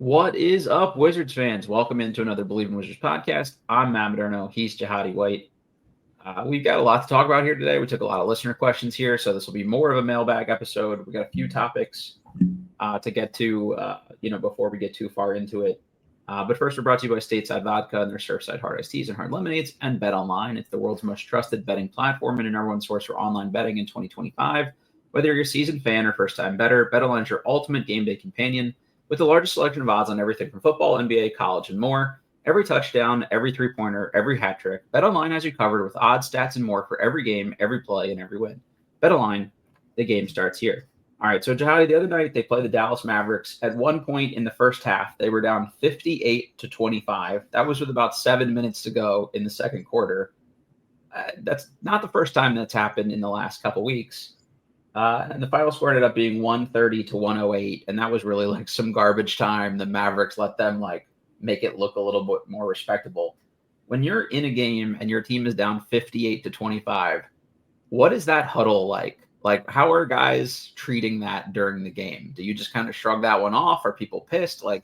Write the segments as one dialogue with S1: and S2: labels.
S1: What is up, Wizards fans? Welcome into another Bleav in Wizards podcast. I'm Modderno. He's Jahadi White. We've got a lot to talk about here today. We took a lot of listener questions here, so this will be more of a mailbag episode. We got a few topics to get to, before we get too far into it. But first, we're brought to you by Stateside Vodka and their Surfside Hard Iced Teas and Hard Lemonades and BetOnline. It's the world's most trusted betting platform and a number one source for online betting in 2025. Whether you're a seasoned fan or first-time bettor, BetOnline is your ultimate game day companion. With the largest selection of odds on everything from football, NBA, college, and more, every touchdown, every three-pointer, every hat trick, BetOnline has you covered with odds, stats, and more for every game, every play, and every win. BetOnline, the game starts here. All right, so Jahadi, the other night they played the Dallas Mavericks. At one point in the first half, they were down 58-25. That was with about 7 minutes to go in the second quarter. That's not the first time that's happened in the last couple weeks. And the final score ended up being 130-108, and that was really like some garbage time. The Mavericks let them make it look a little bit more respectable. When you're in a game and your team is down 58-25, what is that huddle like? Like, how are guys treating that during the game? Do you just kind of shrug that one off? Are people pissed? Like,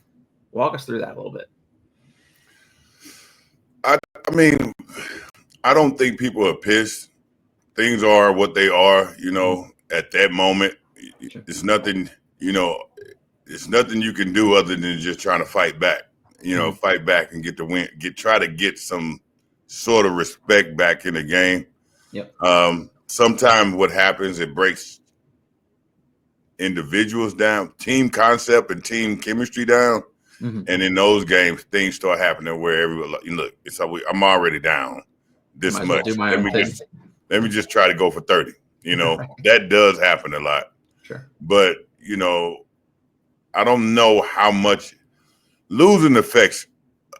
S1: walk us through that a little bit.
S2: I mean, I don't think people are pissed. Things are what they are, at that moment. It's nothing, it's nothing you can do other than just trying to fight back, fight back and get the win, try to get some sort of respect back in the game.
S1: Yep.
S2: Sometimes what happens, it breaks individuals down, team concept and team chemistry down. Mm-hmm. And in those games, things start happening where everyone, look, I'm already down this much. Let me just try to go for 30. That does happen a lot.
S1: Sure.
S2: But, I don't know how much losing affects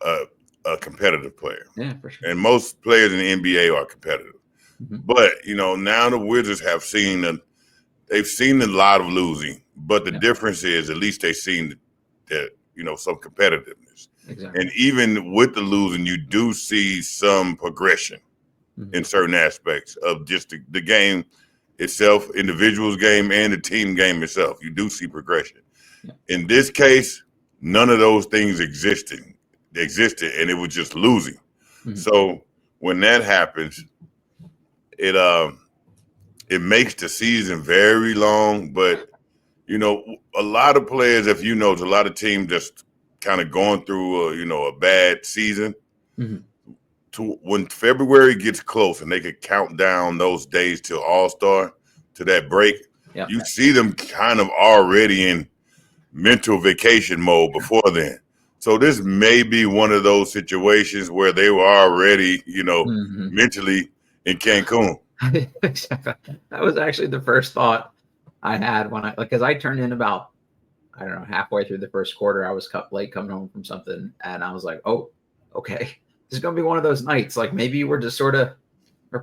S2: a competitive player.
S1: Yeah, for sure.
S2: And most players in the NBA are competitive. Mm-hmm. But, now the Wizards have seen a lot of losing. But the difference is at least they've seen that, some competitiveness.
S1: Exactly.
S2: And even with the losing, you do see some progression in certain aspects of just the game itself, individual's game and the team game itself. You do see progression. Yeah. In this case, none of those things existed, and it was just losing. Mm-hmm. So when that happens, it makes the season very long. But a lot of players, if there's a lot of teams just kind of going through a bad season. Mm-hmm. To when February gets close and they could count down those days till All-Star, to that break, you see them kind of already in mental vacation mode before then. So this may be one of those situations where they were already, mentally in Cancun.
S1: That was actually the first thought I had because I turned in about, I don't know, halfway through the first quarter. I was late coming home from something, and I was like, oh, okay. This is going to be one of those nights. Like, maybe we're just we're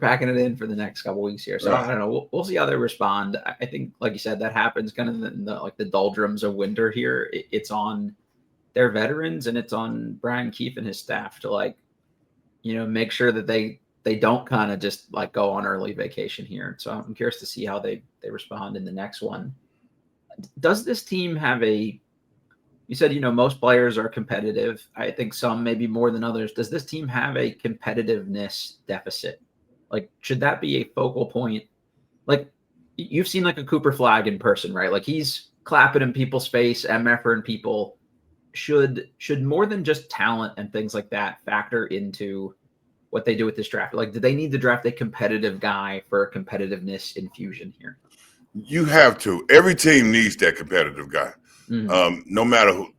S1: packing it in for the next couple weeks here. So I don't know. We'll see how they respond. I think, like you said, that happens kind of in the doldrums of winter here. It's on their veterans and it's on Brian Keefe and his staff to make sure that they don't kind of just go on early vacation here. So I'm curious to see how they respond in the next one. Does this team have you said, most players are competitive. I think some maybe more than others. Does this team have a competitiveness deficit? Should that be a focal point? You've seen a Cooper Flagg in person, right? He's clapping in people's face, MF'ing people. Should more than just talent and things like that factor into what they do with this draft? Do they need to draft a competitive guy for a competitiveness infusion here?
S2: You have to. Every team needs that competitive guy. Mm-hmm. No matter who,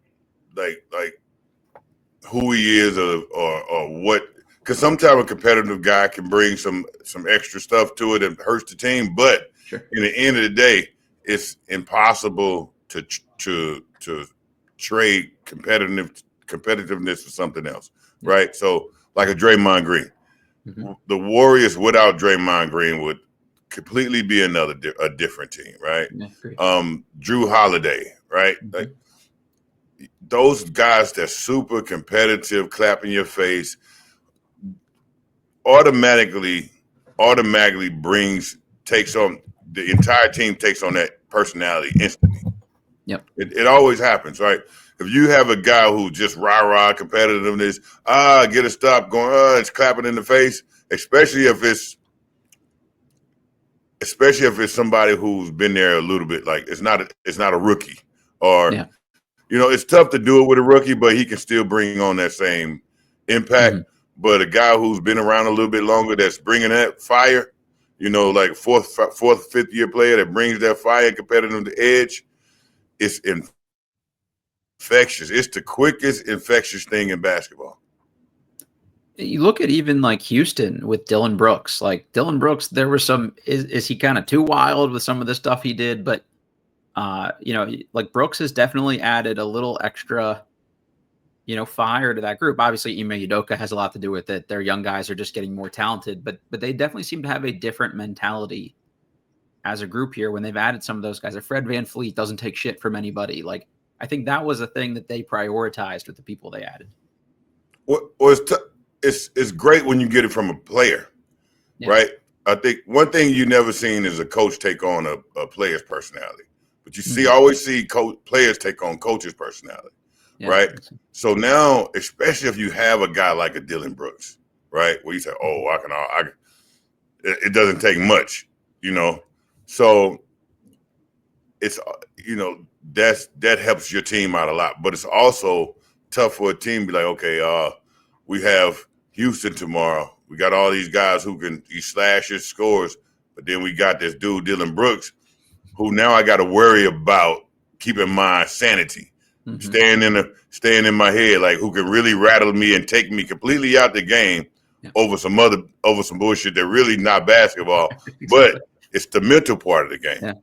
S2: who he is or what, because sometimes a competitive guy can bring some extra stuff to it and hurts the team. But in the end of the day, it's impossible to trade competitiveness for something else, right? So like a Draymond Green, the Warriors without Draymond Green would completely be a different team, right? Drew Holiday, right? Those guys that's super competitive, clap in your face, automatically takes on the entire team, takes on that personality instantly.
S1: Yep.
S2: It always happens, right? if you have a guy who just rah competitiveness, get a stop going, it's clapping in the face, especially if it's somebody who's been there a little bit. Like it's not a rookie, or it's tough to do it with a rookie, but he can still bring on that same impact.
S1: Mm-hmm.
S2: But a guy who's been around a little bit longer, that's bringing that fire, like fourth, fifth year player that brings that fire and competitive edge, it's infectious. It's the quickest infectious thing in basketball.
S1: You look at even like Houston with Dillon Brooks. Like Dillon Brooks, there was some. Is he kind of too wild with some of the stuff he did? But like Brooks has definitely added a little extra, fire to that group. Obviously, Ime Udoka has a lot to do with it. Their young guys are just getting more talented, but they definitely seem to have a different mentality as a group here when they've added some of those guys. Fred VanVleet doesn't take shit from anybody. Like I think that was a thing that they prioritized with the people they added.
S2: Well, it's great when you get it from a player, right? I think one thing you never seen is a coach take on a player's personality, but you always see players take on coach's personality. Right. So now, especially if you have a guy like a Dillon Brooks, right, where you say, it doesn't take much, So it's, that helps your team out a lot. But it's also tough for a team to be like, okay, we have Houston tomorrow. We got all these guys who can slashes, scores, but then we got this dude, Dillon Brooks, who now I got to worry about keeping my sanity. Staying in my head, like who can really rattle me and take me completely out the game over some bullshit that really not basketball, but it's the mental part of the game.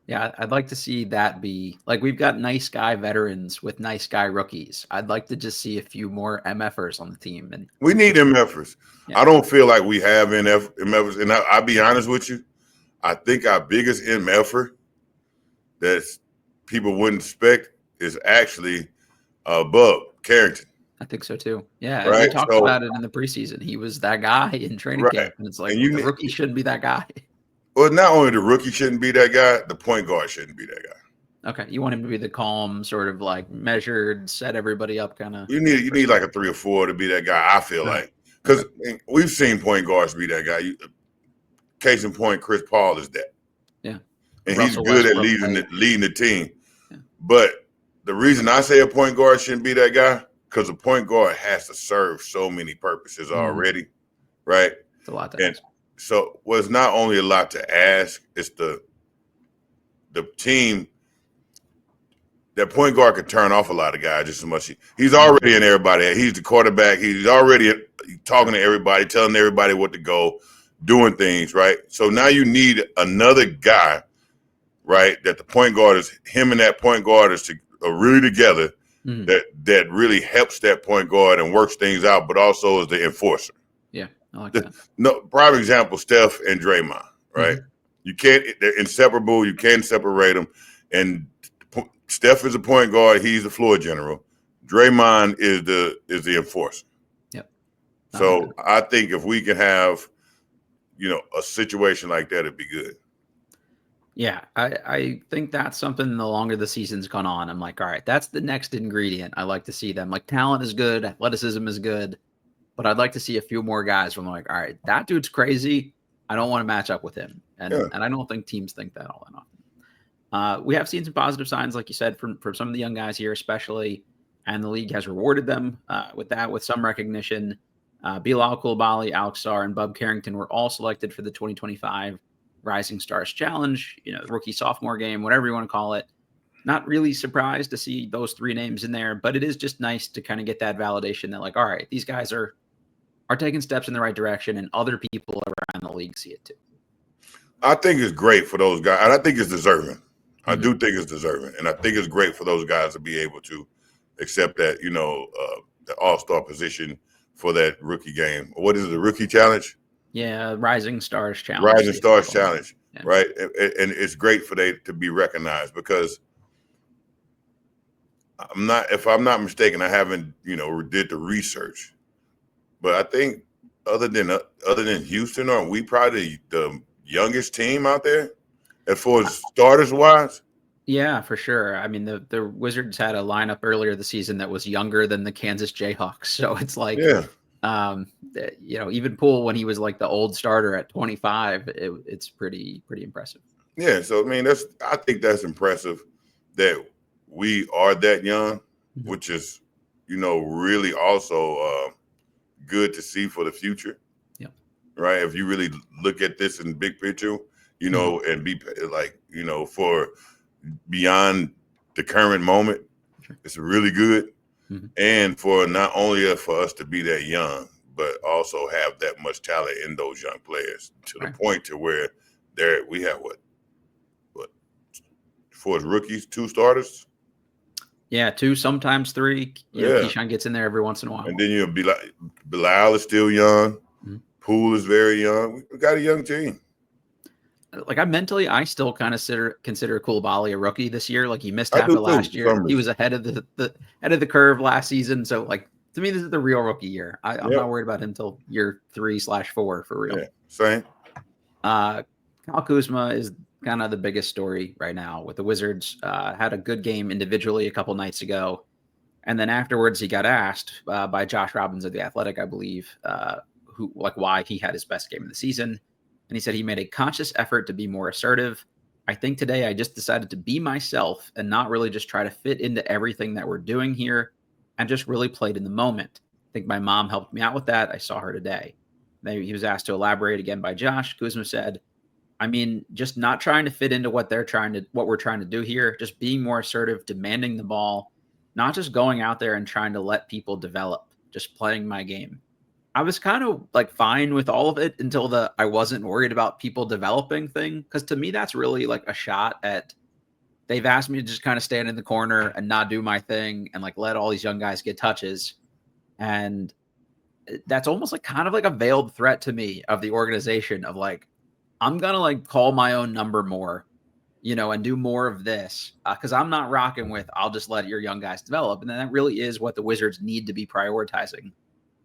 S1: Yeah, I'd like to see that be like we've got nice guy veterans with nice guy rookies. I'd like to just see a few more MFers on the team, and
S2: we need MFers. I don't feel like we have MFers, and I'll be honest with you. I think our biggest MFer that's people wouldn't expect is actually Bub Carrington.
S1: I think so too. Yeah,
S2: right?
S1: we talked about it in the preseason. He was that guy in training camp, and it's like the rookie shouldn't be that guy.
S2: Well, not only the rookie shouldn't be that guy, the point guard shouldn't be that guy.
S1: Okay, you want him to be the calm, sort of like measured, set everybody up kind of.
S2: You need like a 3 or 4 to be that guy. I feel like because we've seen point guards be that guy. Case in point, Chris Paul is that.
S1: Yeah,
S2: and Russell he's good at leading the team. Yeah. But the reason I say a point guard shouldn't be that guy because a point guard has to serve so many purposes already, right?
S1: It's a lot to ask.
S2: So it's not only a lot to ask, it's the team. That point guard could turn off a lot of guys just as much. He's already in everybody. He's the quarterback. He's already talking to everybody, telling everybody what to go, doing things, right? So now you need another guy, right, that the point guard is, him and that point guard are really together, that really helps that point guard and works things out, but also is the enforcer.
S1: Yeah, I like that.
S2: No, prime example, Steph and Draymond, right? You can't, they're inseparable. You can't separate them. And Steph is a point guard. He's the floor general. Draymond is the enforcer.
S1: Yep.
S2: So I think if we can have, a situation like that, it'd be good.
S1: Yeah, I think that's something the longer the season's gone on, I'm like, all right, that's the next ingredient. I like to see them. Like, talent is good, athleticism is good, but I'd like to see a few more guys where I'm like, all right, that dude's crazy. I don't want to match up with him. And I don't think teams think that all that often. We have seen some positive signs, like you said, from some of the young guys here, especially, and the league has rewarded them with some recognition. Bilal Coulibaly, Alex Sarr, and Bub Carrington were all selected for the 2025 Rising Stars Challenge, rookie sophomore game, whatever you want to call it. Not really surprised to see those 3 names in there, but it is just nice to kind of get that validation that, like, all right, these guys are taking steps in the right direction, and other people around the league see it too.
S2: I think it's great for those guys, and I think it's deserving. I do think it's deserving, and I think it's great for those guys to be able to accept that, the all-star position for that rookie game. What is it, the rookie challenge?
S1: Yeah, Rising Stars Challenge.
S2: Rising Stars Challenge, right? And it's great for they to be recognized because if I'm not mistaken, I haven't, did the research, but I think other than Houston, aren't we probably the youngest team out there as far as starters wise?
S1: Yeah, for sure. I mean, the Wizards had a lineup earlier this season that was younger than the Kansas Jayhawks. So it's like,
S2: Yeah.
S1: Even Poole, when he was like the old starter at 25, it's pretty impressive.
S2: Yeah. So, I mean, I think that's impressive that we are that young, which is, really also good to see for the future.
S1: Yep.
S2: Right. If you really look at this in big picture, and be like, for beyond the current moment,
S1: Sure.
S2: it's really good.
S1: Mm-hmm.
S2: And for not only for us to be that young, but also have that much talent in those young players to the point to where we have what for his rookies, 2 starters.
S1: Yeah, 2, sometimes 3. Keyshawn gets in there every once in a while.
S2: And then you'll be like, Bilal is still young.
S1: Mm-hmm.
S2: Poole is very young. We got a young team.
S1: Like I still kind of consider Koulibaly a rookie this year. Like he missed half of last year. He was ahead of the curve last season. So like to me, this is the real rookie year. I'm not worried about him till year 3/4 for real.
S2: Yeah, same.
S1: Kyle Kuzma is kind of the biggest story right now with the Wizards. Had a good game individually a couple nights ago. And then afterwards he got asked by Josh Robbins of The Athletic, I Bleav, why he had his best game of the season. And he said he made a conscious effort to be more assertive. I think today I just decided to be myself and not really just try to fit into everything that we're doing here and just really played in the moment. I think my mom helped me out with that. I saw her today. He was asked to elaborate again by Josh. Kuzma said, I mean, just not trying to fit into what we're trying to do here, just being more assertive, demanding the ball, not just going out there and trying to let people develop, just playing my game. I was kind of like fine with all of it until I wasn't worried about people developing thing. Cause to me, that's really like a shot at, they've asked me to just kind of stand in the corner and not do my thing and like let all these young guys get touches. And that's almost like kind of like a veiled threat to me of the organization of like, I'm going to like call my own number more, and do more of this. Cause I'm not rocking with, I'll just let your young guys develop. And then that really is what the Wizards need to be prioritizing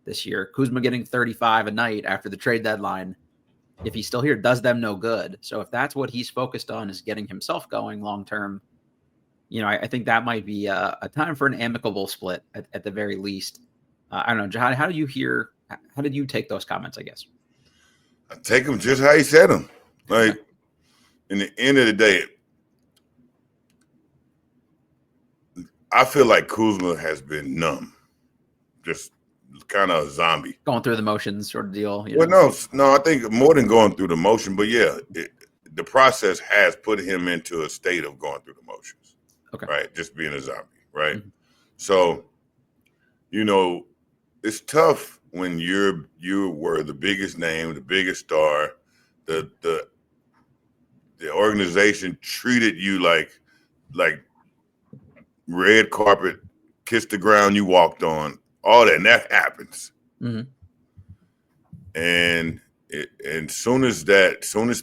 S1: this year. Kuzma getting 35 a night after the trade deadline, if he's still here, does them no good. So if that's what he's focused on is getting himself going long term, I think that might be a time for an amicable split at the very least. I don't know, Jahadi, how did you take those comments, I guess?
S2: I take them just how he said them. Like, in the end of the day, I feel like Kuzma has been numb. Just kind of a zombie.
S1: Going through the motions sort of deal.
S2: No, I think more than going through the motion, but yeah, the process has put him into a state of going through the motions.
S1: Okay.
S2: Right? Just being a zombie, right? Mm-hmm. So, it's tough when you were the biggest name, the biggest star, the organization treated you like red carpet, kissed the ground you walked on, all that, and that happens.
S1: Mm-hmm.
S2: And soon as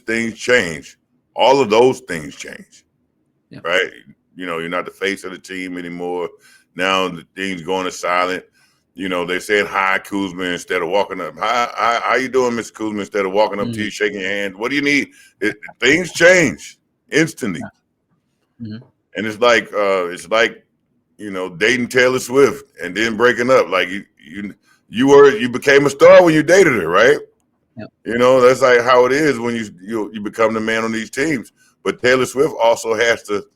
S2: things change, all of those things change. Yeah. Right? You're not the face of the team anymore. Now the thing's going to silent. They said hi, Kuzma, instead of walking up. Hi, how you doing, Mr. Kuzma? Instead of walking up to you, shaking your hand. What do you need? Things change instantly. Yeah. Mm-hmm. And it's like dating Taylor Swift and then breaking up. Like you became a star when you dated her, right? Yep. That's like how it is when you become the man on these teams. But Taylor Swift also has the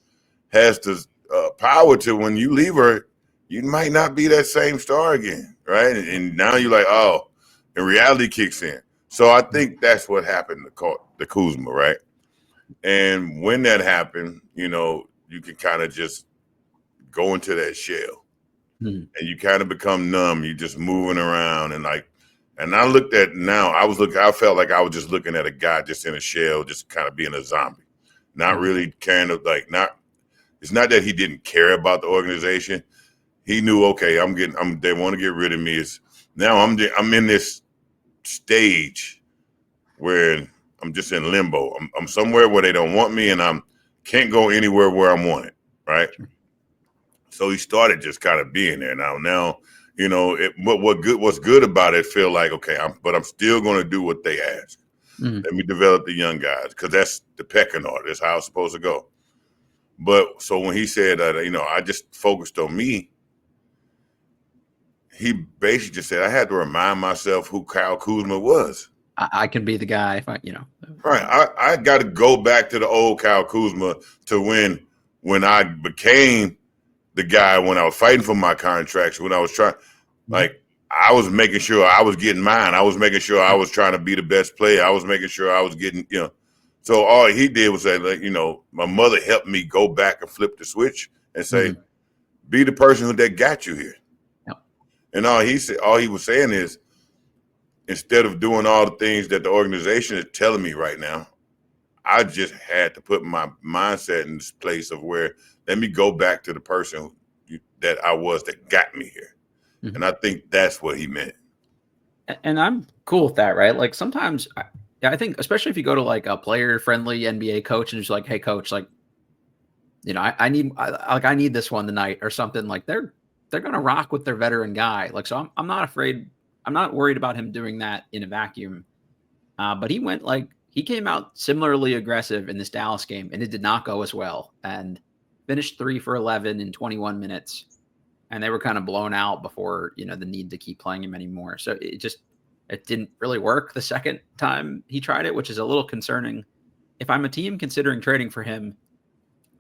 S2: power to, when you leave her, you might not be that same star again, right? And now you're like, oh, and reality kicks in. So I think that's what happened to Kuzma, right? And when that happened, you can kind of just go into that shell, and you kind of become numb. You're just moving around, and I looked at now. I felt like I was just looking at a guy just in a shell, just kind of being a zombie, not really caring It's not that he didn't care about the organization. He knew, okay, they want to get rid of me. Now I'm in this stage where I'm just in limbo. I'm somewhere where they don't want me, and I can't go anywhere where I'm wanted, right? Sure. So he started just kind of being there. Now, what's good about it? Feel like, okay, but I'm still going to do what they ask. Mm-hmm. Let me develop the young guys, because that's the pecking order. That's how it's supposed to go. But so when he said that, I just focused on me, he basically just said I had to remind myself who Kyle Kuzma was.
S3: I can be the guy if I.
S2: Right. I got to go back to the old Kyle Kuzma to when I became the guy, when I was fighting for my contracts, when I was trying, like, I was making sure I was getting mine. I was making sure I was trying to be the best player. I was making sure I was getting, So all he did was say, like, my mother helped me go back and flip the switch and say, be the person that got you here.
S3: Yep.
S2: And all he was saying is, instead of doing all the things that the organization is telling me right now, I just had to put my mindset in this place of where, let me go back to the person that I was that got me here. And I think that's what he meant. And
S3: I'm cool with that, right? Like sometimes I think, especially if you go to like a player-friendly NBA coach and just like, hey, coach, like, I need this one tonight or something. Like they're gonna rock with their veteran guy. Like, so I'm not afraid. I'm not worried about him doing that in a vacuum. But he came out similarly aggressive in this Dallas game, and it did not go as well. And finished 3 for 11 in 21 minutes. And they were kind of blown out before, the need to keep playing him anymore. So it didn't really work the second time he tried it, which is a little concerning. If I'm a team considering trading for him,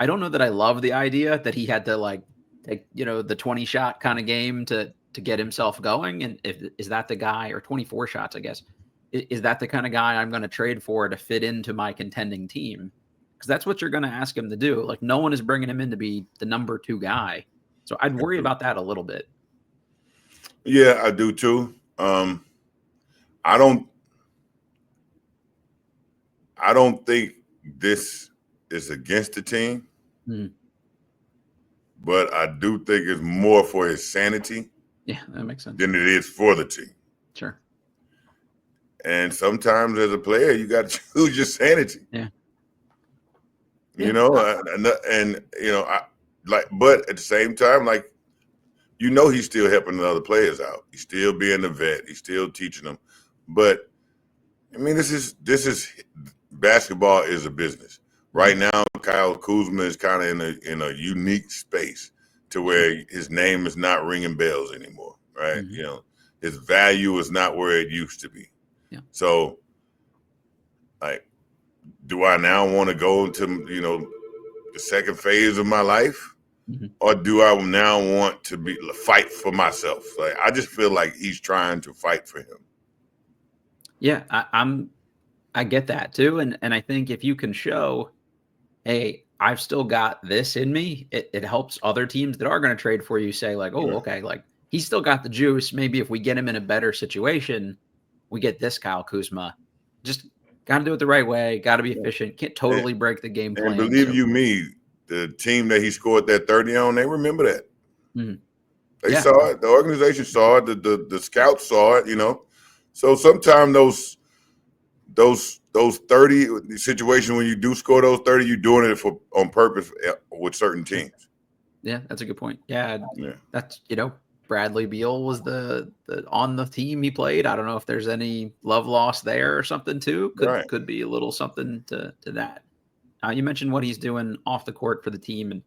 S3: I don't know that I love the idea that he had to take, the 20 shot kind of game to get himself going. And is that the guy, or 24 shots, I guess, is that the kind of guy I'm going to trade for to fit into my contending team? Because that's what you're going to ask him to do. Like, no one is bringing him in to be the number 2 guy. So I'd worry about that a little bit.
S2: Yeah, I do too. I don't think this is against the team, but I do think it's more for his sanity.
S3: Yeah, that makes sense.
S2: Than it is for the team.
S3: Sure.
S2: And sometimes as a player, you got to choose your sanity.
S3: Yeah.
S2: But at the same time, he's still helping the other players out. He's still being a vet. He's still teaching them. But I mean, this is basketball is a business. Right now, Kyle Kuzma is kind of in a unique space to where his name is not ringing bells anymore, right? His value is not where it used to be.
S3: Yeah.
S2: So, do I now want to go into, the second phase of my life? Or do I now want to fight for myself? I just feel like he's trying to fight for him.
S3: Yeah, I get that too. And I think if you can show, hey, I've still got this in me, it helps other teams that are going to trade for you say okay, he's still got the juice. Maybe if we get him in a better situation, we get this Kyle Kuzma. Just got to do it the right way. Got to be efficient. Can't totally break the game plan.
S2: And believe me, the team that he scored that 30 on, they remember that. They saw it. The organization saw it. The scouts saw it. So sometimes those 30 situations when you do score those 30, you're doing it on purpose with certain teams.
S3: Yeah, that's a good point. Yeah. That's Bradley Beal was the on the team he played. I don't know if there's any love lost there or something too. Could be a little something to that. You mentioned what he's doing off the court for the team, and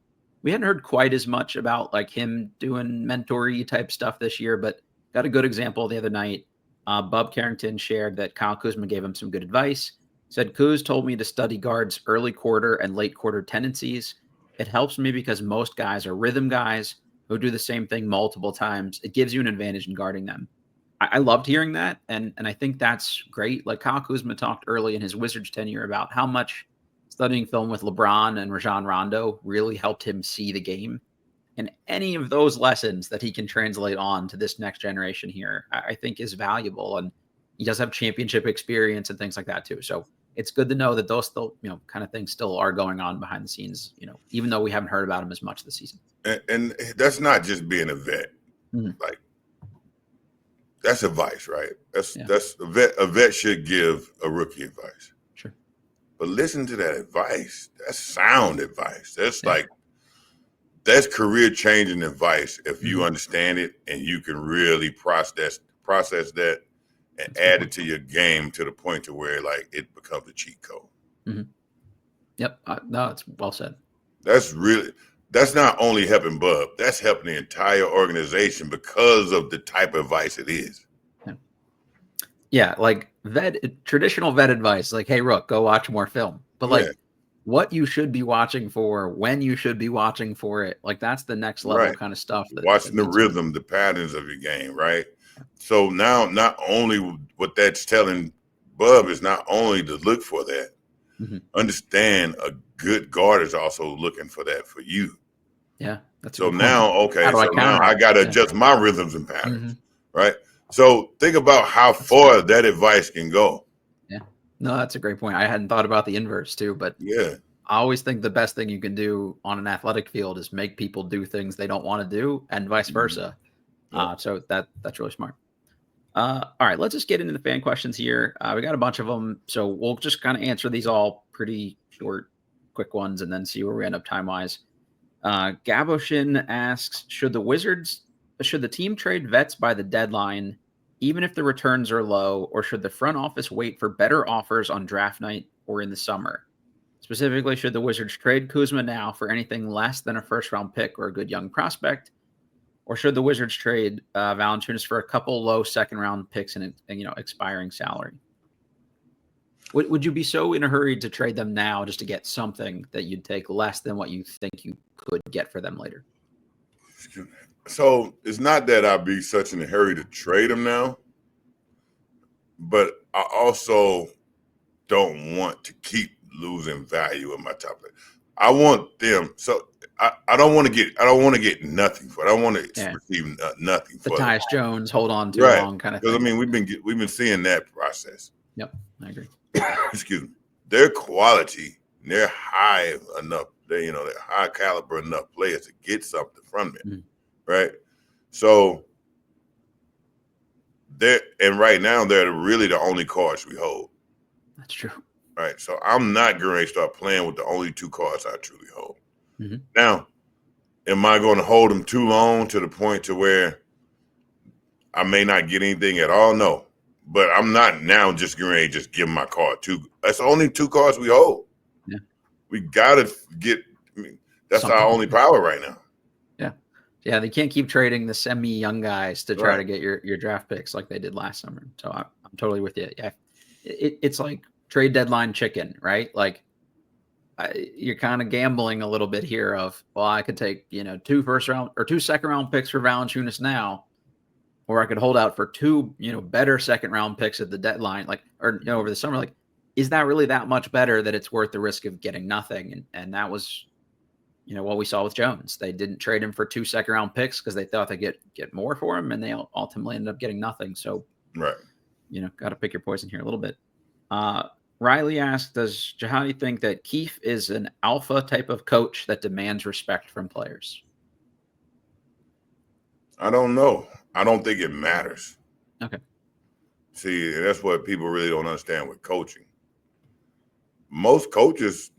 S3: we hadn't heard quite as much about him doing mentor-y type stuff this year, but got a good example the other night. Bub Carrington shared that Kyle Kuzma gave him some good advice. Said, Kuz told me to study guards' early quarter and late quarter tendencies. It helps me because most guys are rhythm guys who do the same thing multiple times. It gives you an advantage in guarding them. I loved hearing that, and I think that's great. Kyle Kuzma talked early in his Wizards tenure about how much studying film with LeBron and Rajon Rondo really helped him see the game. And any of those lessons that he can translate on to this next generation here, I think is valuable. And he does have championship experience and things like that too. So it's good to know that those still, kind of things still are going on behind the scenes, even though we haven't heard about him as much this season.
S2: And that's not just being a vet. That's advice, right? That's a vet should give a rookie advice.
S3: Sure.
S2: But listen to that advice. That's sound advice. That's that's career changing advice if you understand it and you can really process that and add it to your game to the point to where it becomes a cheat code.
S3: Yep. No, it's well said.
S2: That's not only helping Bub, that's helping the entire organization because of the type of advice it is.
S3: Yeah, like traditional vet advice, like, hey, Rook, go watch more film. But like what you should be watching for, when you should be watching for it, like that's the next level kind of stuff.
S2: Watching the rhythm, the patterns of your game, right? So now not only what that's telling Bub is not only to look for that, understand a good guard is also looking for that for you.
S3: Yeah. That's
S2: so now, okay, so now I got to adjust my rhythms and patterns, right? So think about how far that advice can go.
S3: Yeah. No, that's a great point. I hadn't thought about the inverse too, but
S2: yeah,
S3: I always think the best thing you can do on an athletic field is make people do things they don't want to do and vice versa. So that's really smart. All right, let's just get into the fan questions here. We got a bunch of them, so we'll just kind of answer these all pretty short, quick ones, and then see where we end up time-wise. Gaboshin asks, should the team trade vets by the deadline, even if the returns are low, or should the front office wait for better offers on draft night or in the summer? Specifically, should the Wizards trade Kuzma now for anything less than a first-round pick or a good young prospect? Or should the Wizards trade Valanciunas for a couple low second-round picks and expiring salary? Would you be so in a hurry to trade them now just to get something that you'd take less than what you think you could get for them later?
S2: So it's not that I'd be such in a hurry to trade them now, but I also don't want to keep losing value in my top player. I want them. So I don't want to get nothing for it. I don't want to receive nothing for
S3: the Tyus Jones hold on too long kind of thing.
S2: Because I mean we've been seeing that process.
S3: Yep, I agree.
S2: Excuse me. Their quality, they're high enough. They're high caliber enough players to get something from it, right? So right now they're really the only cards we hold.
S3: That's true.
S2: Right. So I'm not going to start playing with the only two cards I truly hold. Now, am I going to hold them too long to the point to where I may not get anything at all? No. But I'm not now just going to just give them my card. That's only two cards we hold.
S3: Yeah.
S2: We got to get that's something. Our only power right now.
S3: Yeah. Yeah, they can't keep trading the semi-young guys to try to get your draft picks like they did last summer. So I'm totally with you. Yeah. It's like trade deadline chicken, right? Like you're kind of gambling a little bit here of, well, I could take, 2 first-round or 2 second-round picks for Valanciunas now, or I could hold out for 2, better second-round picks at the deadline, over the summer. Like, is that really that much better that it's worth the risk of getting nothing? And that was, what we saw with Jones. They didn't trade him for 2 second-round picks because they thought they'd get more for him, and they ultimately ended up getting nothing. So, got to pick your poison here a little bit. Riley asked, does Jahadi think that Keefe is an alpha type of coach that demands respect from players?
S2: I don't know. I don't think it matters.
S3: Okay.
S2: See, that's what people really don't understand with coaching. Most coaches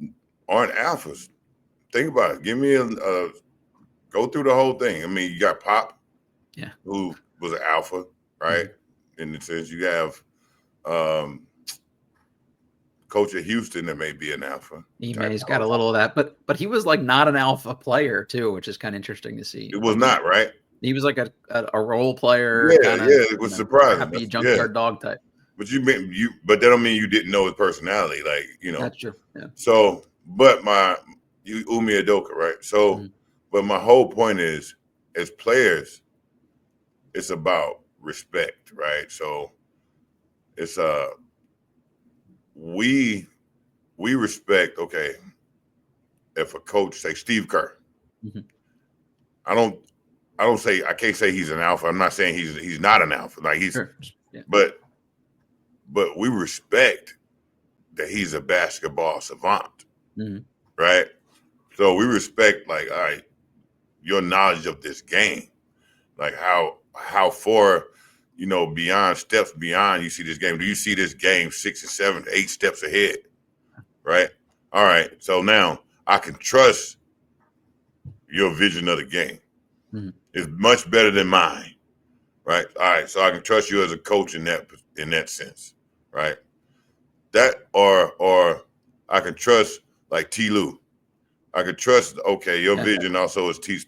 S2: aren't alphas. Think about it. Give me go through the whole thing. I mean, you got Pop, who was an alpha, right? In the sense you have coach at Houston that may be an alpha.
S3: He's got a little of that, but he was like not an alpha player too, which is kind of interesting to see.
S2: It was not, right?
S3: He was like a role player.
S2: It was surprising.
S3: Happy junkyard dog type.
S2: But but that don't mean you didn't know his personality,
S3: That's true. Yeah.
S2: So, but you Umi Adoka, right? So, but my whole point is, as players, it's about respect, right? So, it's we respect. Okay, if a coach say Steve Kerr, I can't say he's an alpha. I'm not saying he's not an alpha. Like but we respect that he's a basketball savant, right? So we respect, all right, your knowledge of this game, like how far, beyond steps beyond you see this game. Do you see this game 6 or 7, 8 steps ahead, right? All right, so now I can trust your vision of the game. It's much better than mine, right? All right, so I can trust you as a coach in that sense, right? That or I can trust like T. Lue, I could trust, okay, your vision also is 2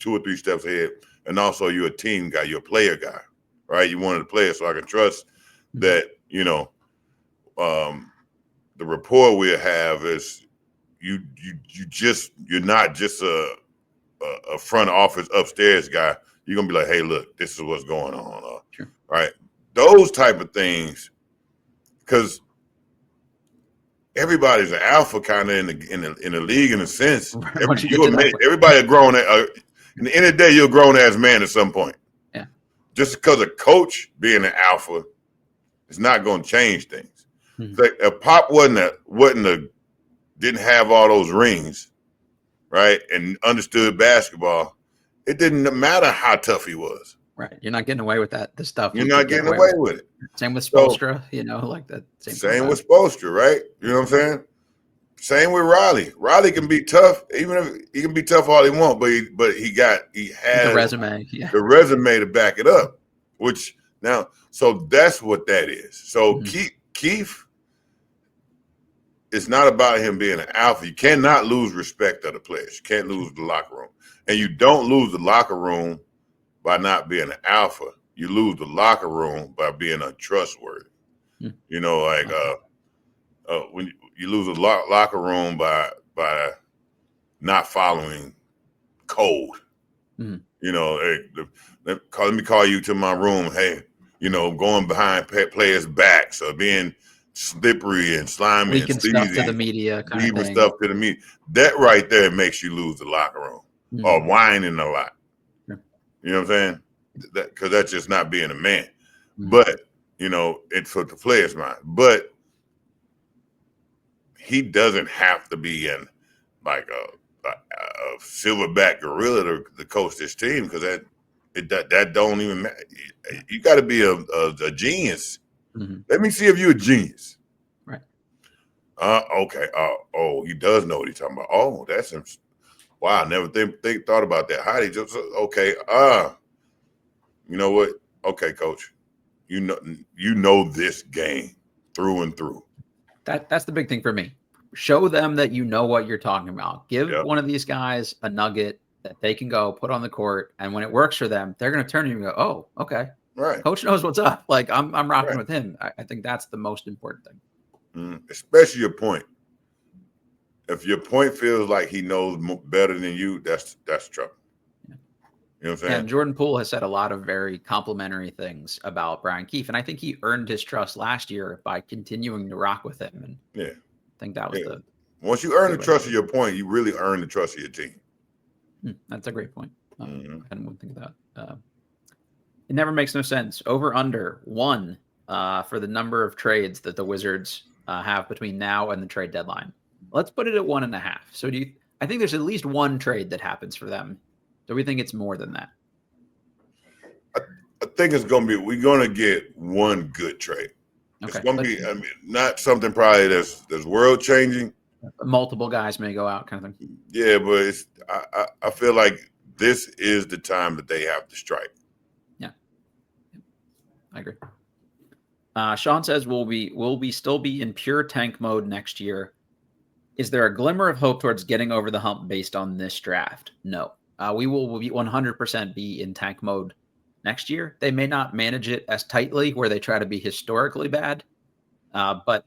S2: or 3 steps ahead. And also you're a team guy, you're a player guy, right? You wanted to play it. So I can trust that, the rapport we'll have is you're not just a front office upstairs guy. You're going to be like, hey, look, this is what's going on.
S3: Sure.
S2: Right. Those type of things, because everybody's an alpha kind of in the league in a sense. Everybody a grown. In the end of the day, you're a grown ass man at some point.
S3: Yeah.
S2: Just because a coach being an alpha is not going to change things.
S3: Mm-hmm.
S2: Like if Pop didn't have all those rings, right, and understood basketball, it didn't matter how tough he was.
S3: Right. You're not getting away with that. The stuff
S2: you're not getting away with it.
S3: Same with Spoelstra, like that.
S2: Same with Spoelstra, right? You know what I'm saying? Same with Riley. Riley can be tough, even if he can be tough all he wants, but he has
S3: the resume,
S2: the resume to back it up. So that's what that is. So Keefe, it's not about him being an alpha. You cannot lose respect of the players. You can't lose the locker room, and you don't lose the locker room by not being an alpha. You lose the locker room by being untrustworthy. When you lose a locker room by not following code.
S3: Mm-hmm.
S2: Let me call you to my room. Hey, going behind players' backs or being slippery and slimy
S3: leaking
S2: and sleazy,
S3: stuff to the media,
S2: leaving stuff to the media. That right there makes you lose the locker room or whining a lot.
S3: Yeah.
S2: You know what I'm saying? Because that's just not being a man.
S3: Mm-hmm.
S2: But it's for the players' mind. But he doesn't have to be in like a silverback gorilla to coach this team, because that don't even matter. You got to be a genius.
S3: Mm-hmm.
S2: Let me see if you're a genius.
S3: Right.
S2: Okay. He does know what he's talking about. Oh, that's him. Wow, I never thought about that. How did just okay? You know what? Okay, coach. You know this game through and through.
S3: That's the big thing for me. Show them that you know what you're talking about. Give one of these guys a nugget that they can go put on the court, and when it works for them, they're going to turn to you and go, "Oh, okay,
S2: right.
S3: Coach knows what's up. Like I'm rocking with him." I think that's the most important thing.
S2: Especially your point. If your point feels like he knows better than you, that's trouble.
S3: Yeah.
S2: You know what I'm saying?
S3: And Jordan Poole has said a lot of very complimentary things about Brian Keefe, and I think he earned his trust last year by continuing to rock with him. And
S2: yeah.
S3: I think that was
S2: once you earn the trust of your point, you really earn the trust of your team.
S3: That's a great point. I wouldn't think of that. It never makes no sense. Over under 1 for the number of trades that the Wizards have between now and the trade deadline. Let's put it at 1.5. So I think there's at least one trade that happens for them. Do we think it's more than that?
S2: I think we're going to get one good trade. Okay. It's going to be, not something probably that's world changing.
S3: Multiple guys may go out, kind of thing.
S2: Yeah, but I feel like this is the time that they have to strike.
S3: Yeah, I agree. Sean says, "Will we still be in pure tank mode next year? Is there a glimmer of hope towards getting over the hump based on this draft? No. We will be 100% be in tank mode next year. They may not manage it as tightly where they try to be historically bad, but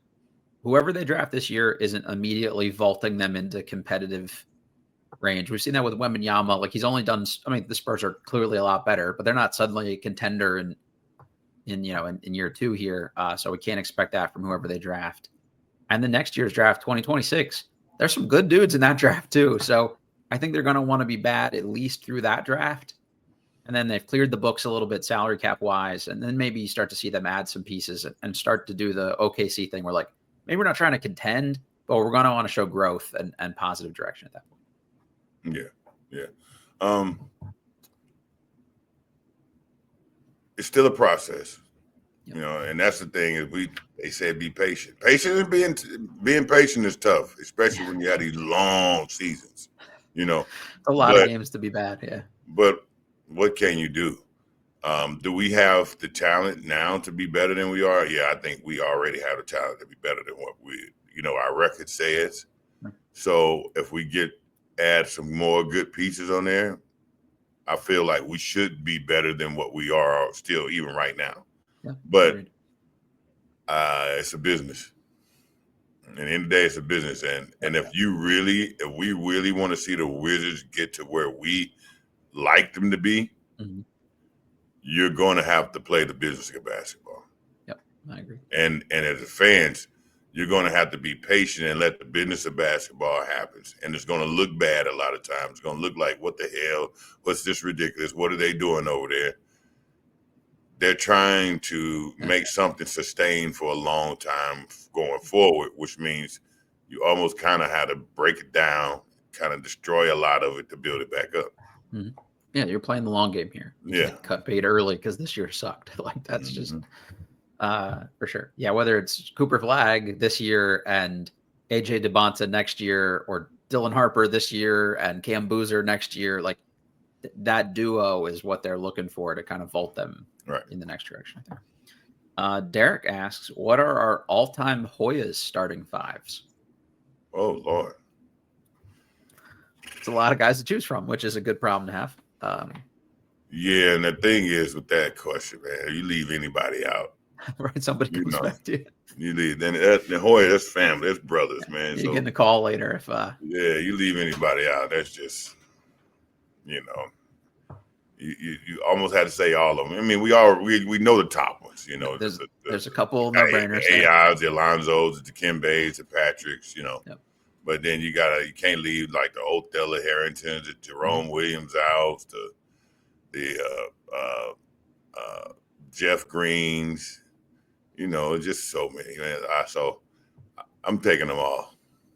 S3: whoever they draft this year isn't immediately vaulting them into competitive range. We've seen that with Wembanyama. Like he's only done. I mean, the Spurs are clearly a lot better, but they're not suddenly a contender in year 2 here. So we can't expect that from whoever they draft. And the next year's draft, 2026, there's some good dudes in that draft too. So I think they're going to want to be bad at least through that draft. And then they've cleared the books a little bit salary cap wise. And then maybe you start to see them add some pieces and start to do the OKC thing where like, maybe we're not trying to contend, but we're going to want to show growth and positive direction at that point.
S2: Yeah. It's still a process. And that's the thing is they said be patient. Patient and being patient is tough, especially when you have these long seasons.
S3: A lot of games to be bad, yeah.
S2: But what can you do? Do we have the talent now to be better than we are? Yeah, I think we already have the talent to be better than what our record says. So if we add some more good pieces on there, I feel like we should be better than what we are still, even right now.
S3: Yeah,
S2: but it's a business. At the end of the day, it's a business. And if we really want to see the Wizards get to where we like them to be, you're going to have to play the business of basketball.
S3: Yep, I agree.
S2: And as fans, you're going to have to be patient and let the business of basketball happen. And it's going to look bad a lot of times. It's going to look like, what the hell? What's this ridiculous? What are they doing over there? They're trying to make something sustain for a long time going forward, which means you almost kind of have to break it down, kind of destroy a lot of it to build it back up.
S3: Mm-hmm. Yeah, you're playing the long game here. You can't cut bait early because this year sucked. Like, that's just for sure. Yeah, whether it's Cooper Flagg this year and AJ DeBonta next year, or Dylan Harper this year and Cam Boozer next year, like that duo is what they're looking for to kind of vault them in the next direction. Derek asks, what are our all-time Hoyas starting fives?
S2: Oh, Lord.
S3: It's a lot of guys to choose from, which is a good problem to have.
S2: Yeah, and the thing is with that question, man, you leave anybody out.
S3: Right, somebody comes back to you.
S2: You leave. Then the Hoya, that's family, that's brothers, man.
S3: You're getting a call later if
S2: you leave anybody out. That's just, you almost had to say all of them. I mean, we know the top ones.
S3: There's a couple no-brainers.
S2: The AIs, the Alonzos, the Kimbays, the Patricks. Yep. But then you can't leave like the Othello Harringtons, the Jerome Williams outs, the Jeff Greens. Just so many, man. So I'm taking them all.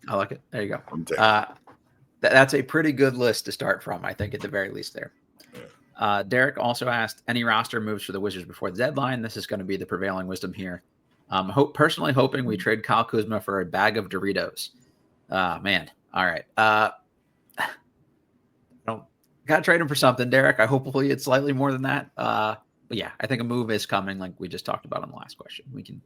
S3: I like it. There you go. I'm taking that's a pretty good list to start from, I think, at the very least there. Yeah. Derek also asked, any roster moves for the Wizards before the deadline? This is going to be the prevailing wisdom here. Personally hoping we trade Kyle Kuzma for a bag of Doritos. Man. All right. Got to trade him for something, Derek. Hopefully it's slightly more than that. But yeah, I think a move is coming, like we just talked about on the last question. We can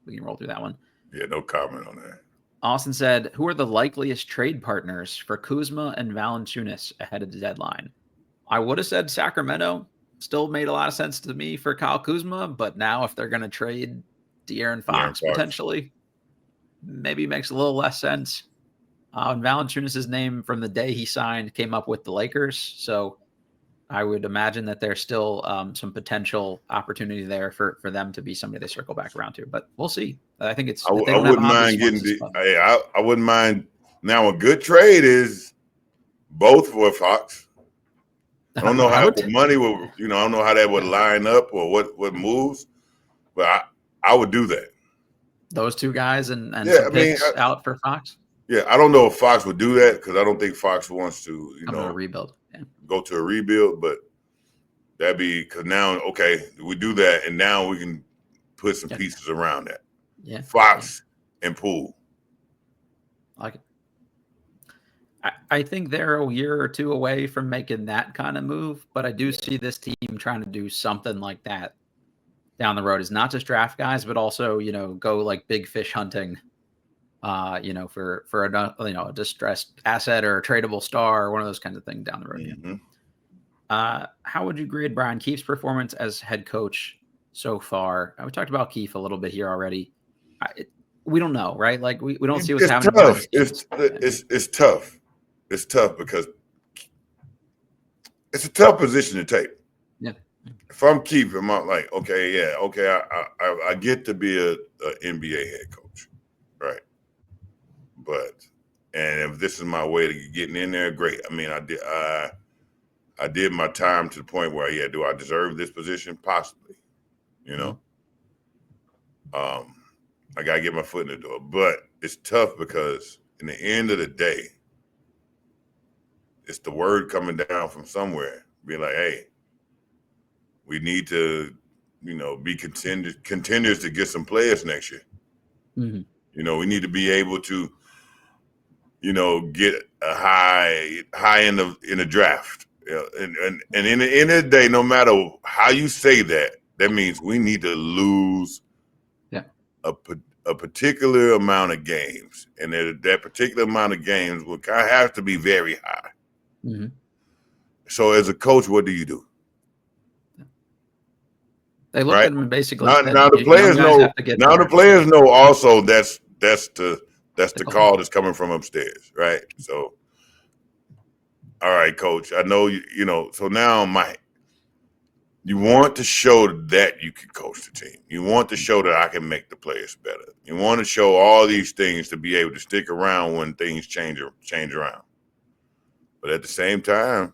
S3: roll through that one.
S2: Yeah, no comment on that.
S3: Austin said, who are the likeliest trade partners for Kuzma and Valanciunas ahead of the deadline? I would have said Sacramento. Still made a lot of sense to me for Kyle Kuzma, but now if they're going to trade De'Aaron Fox potentially, maybe makes a little less sense. Valanciunas' name from the day he signed came up with the Lakers, so I would imagine that there's still some potential opportunity there for them to be somebody they circle back around to. But we'll see. I think it's.
S2: I wouldn't mind getting I wouldn't mind. Now a good trade is both for Fox. I don't know how money will. I don't know how that would line up or what moves, but I would do that.
S3: Those two guys and some picks out for Fox.
S2: Yeah, I don't know if Fox would do that because I don't think Fox wants to.
S3: Rebuild. Yeah.
S2: Go to a rebuild, but that'd be because now, we do that, and now we can put some pieces around that.
S3: Yeah,
S2: Fox and Poole.
S3: I like it. I think they're a year or two away from making that kind of move, but I do see this team trying to do something like that down the road. Is not just draft guys, but also go like big fish hunting. For a distressed asset or a tradable star or one of those kinds of things down the road.
S2: Mm-hmm.
S3: How would you grade Brian Keefe's performance as head coach so far? We talked about Keefe a little bit here already. We don't know, right? Like we don't see what's happening.
S2: Tough. It's tough. It's tough because it's a tough position to take.
S3: Yeah.
S2: If I'm Keefe, I'm like, I get to be a NBA head coach, right? And if this is my way to getting in there, great. I mean, I did my time to the point where, do I deserve this position? Possibly, I gotta get my foot in the door. But it's tough because in the end of the day, it's the word coming down from somewhere, being like, hey, we need to, be contenders to get some players next year.
S3: Mm-hmm.
S2: We need to be able to, get a high end in the draft. And in the end of the day, no matter how you say that, that means we need to lose a particular amount of games, and that particular amount of games will kind of have to be very high.
S3: Mm-hmm.
S2: So as a coach, what do you do?
S3: They looked at him and basically
S2: now
S3: said,
S2: the players know. Now the players know also that's the call that's coming from upstairs, right? So, all right, coach, I know you know. So now, you want to show that you can coach the team. You want to show that I can make the players better. You want to show all these things to be able to stick around when things change around. But at the same time,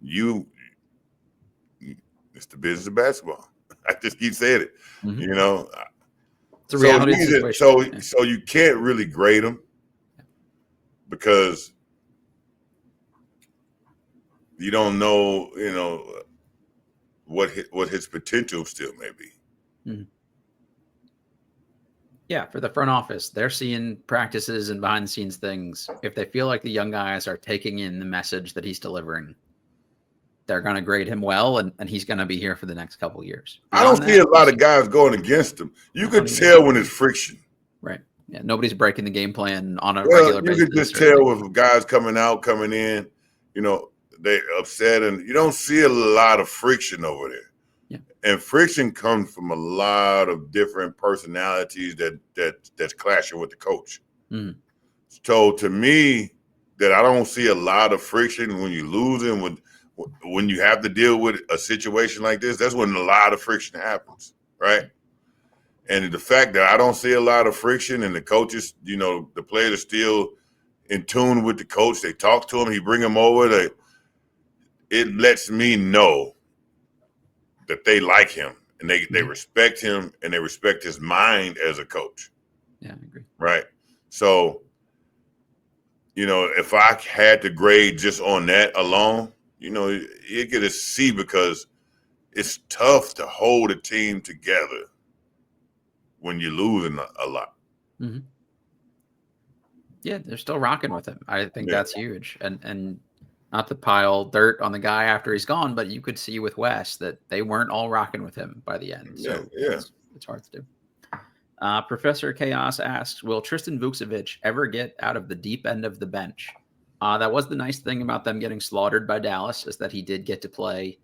S2: it's the business of basketball. I just keep saying it.
S3: Mm-hmm.
S2: You know,
S3: it's a reality situation.
S2: So you can't really grade them because you don't know, you know, what his potential still may be.
S3: Mm-hmm. Yeah, for the front office, they're seeing practices and behind the scenes things. If they feel like the young guys are taking in the message that he's delivering, they're going to grade him well, and he's going to be here for the next couple of years.
S2: I don't see a lot of guys going against him. You could tell when it's friction.
S3: Right. Yeah. Nobody's breaking the game plan on a regular basis.
S2: You could just tell with guys coming in, you know, they're upset, and you don't see a lot of friction over there.
S3: Yeah.
S2: And friction comes from a lot of different personalities that's clashing with the coach.
S3: Mm-hmm.
S2: So to me, that I don't see a lot of friction when you're losing, when you have to deal with a situation like this. That's when a lot of friction happens, right? And the fact that I don't see a lot of friction, and the coaches, you know, the players are still in tune with the coach. They talk to him. He bring him over. It lets me know that they like him, and they respect him, and they respect his mind as a coach.
S3: Yeah, I agree.
S2: Right. So, you know, if I had to grade just on that alone, you know, you get a C, because it's tough to hold a team together when you're losing a lot.
S3: Mm-hmm. Yeah, they're still rocking with him. I think that's huge. And not to pile dirt on the guy after he's gone, but you could see with Wes that they weren't all rocking with him by the end. So it's hard to do. Professor Chaos asks, will Tristan Vukcevic ever get out of the deep end of the bench? That was the nice thing about them getting slaughtered by Dallas, is that he did get to play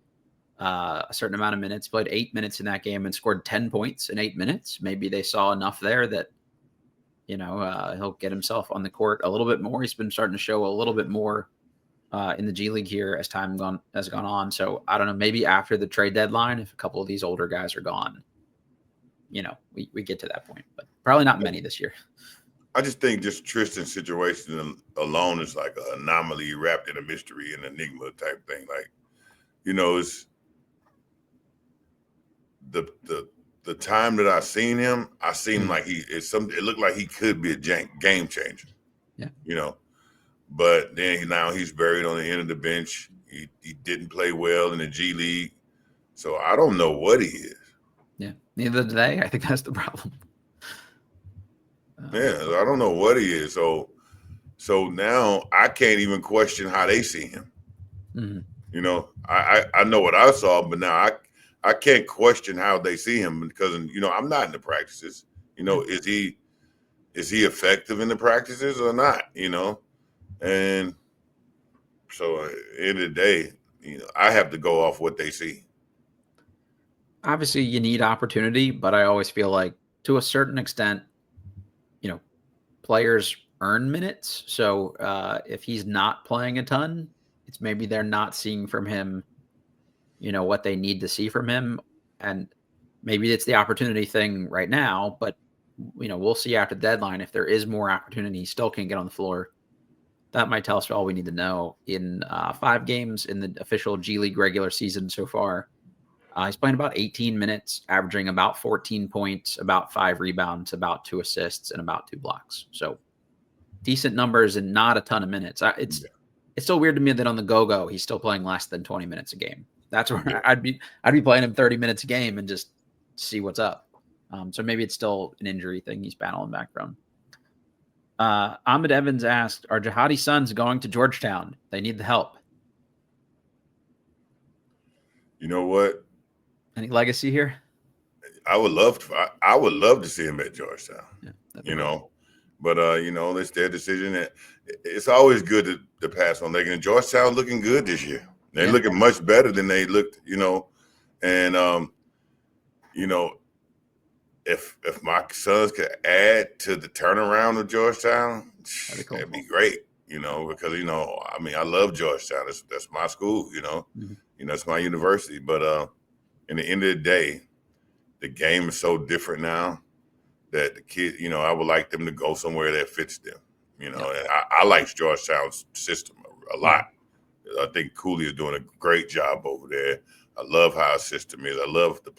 S3: a certain amount of minutes, played 8 minutes in that game and scored 10 points in 8 minutes. Maybe they saw enough there that, you know, he'll get himself on the court a little bit more. He's been starting to show a little bit more in the G League here as time has gone on. So I don't know, maybe after the trade deadline, if a couple of these older guys are gone, you know, we get to that point, but probably not many this year.
S2: I just think just Tristan's situation alone is like an anomaly wrapped in a mystery and enigma type thing. Like, you know, it's the time that I seen him, I seen like it looked like he could be a game changer.
S3: Yeah.
S2: You know, but then now he's buried on the end of the bench. He didn't play well in the G League. So I don't know what he is.
S3: Yeah. Neither do they. I think that's the problem.
S2: I don't know what he is. So now I can't even question how they see him.
S3: Mm-hmm.
S2: You know, I know what I saw, but now I can't question how they see him, because, you know, I'm not in the practices. You know, is he effective in the practices or not? You know, and so at the end of the day, you know, I have to go off what they see.
S3: Obviously, you need opportunity, but I always feel like to a certain extent, you know, players earn minutes. So if he's not playing a ton, it's maybe they're not seeing from him, you know, what they need to see from him. And maybe it's the opportunity thing right now, but, you know, we'll see after the deadline. If there is more opportunity, he still can't get on the floor. That might tell us all we need to know. In 5 games in the official G League regular season so far, he's playing about 18 minutes, averaging about 14 points, about 5 rebounds, about 2 assists, and about 2 blocks. So decent numbers and not a ton of minutes. It's still weird to me that on the go-go, he's still playing less than 20 minutes a game. That's where I'd be playing him 30 minutes a game and just see what's up. So maybe it's still an injury thing he's battling back from. Ahmed Evans asked, are Jahadi Sons going to Georgetown? They need the help.
S2: You know what?
S3: Any legacy here?
S2: I would love to see him at Georgetown.
S3: Yeah.
S2: you know. But, it's their decision. It's always good to pass on Lincoln. And Georgetown looking good this year. They're looking much better than they looked, And, if my sons could add to the turnaround of Georgetown, that'd be great, because, I love Georgetown. That's my school, it's my university. But in the end of the day, the game is so different now that the kids, I would like them to go somewhere that fits them, And I like Georgetown's system a lot. I think Cooley is doing a great job over there. I love how his system is. I love the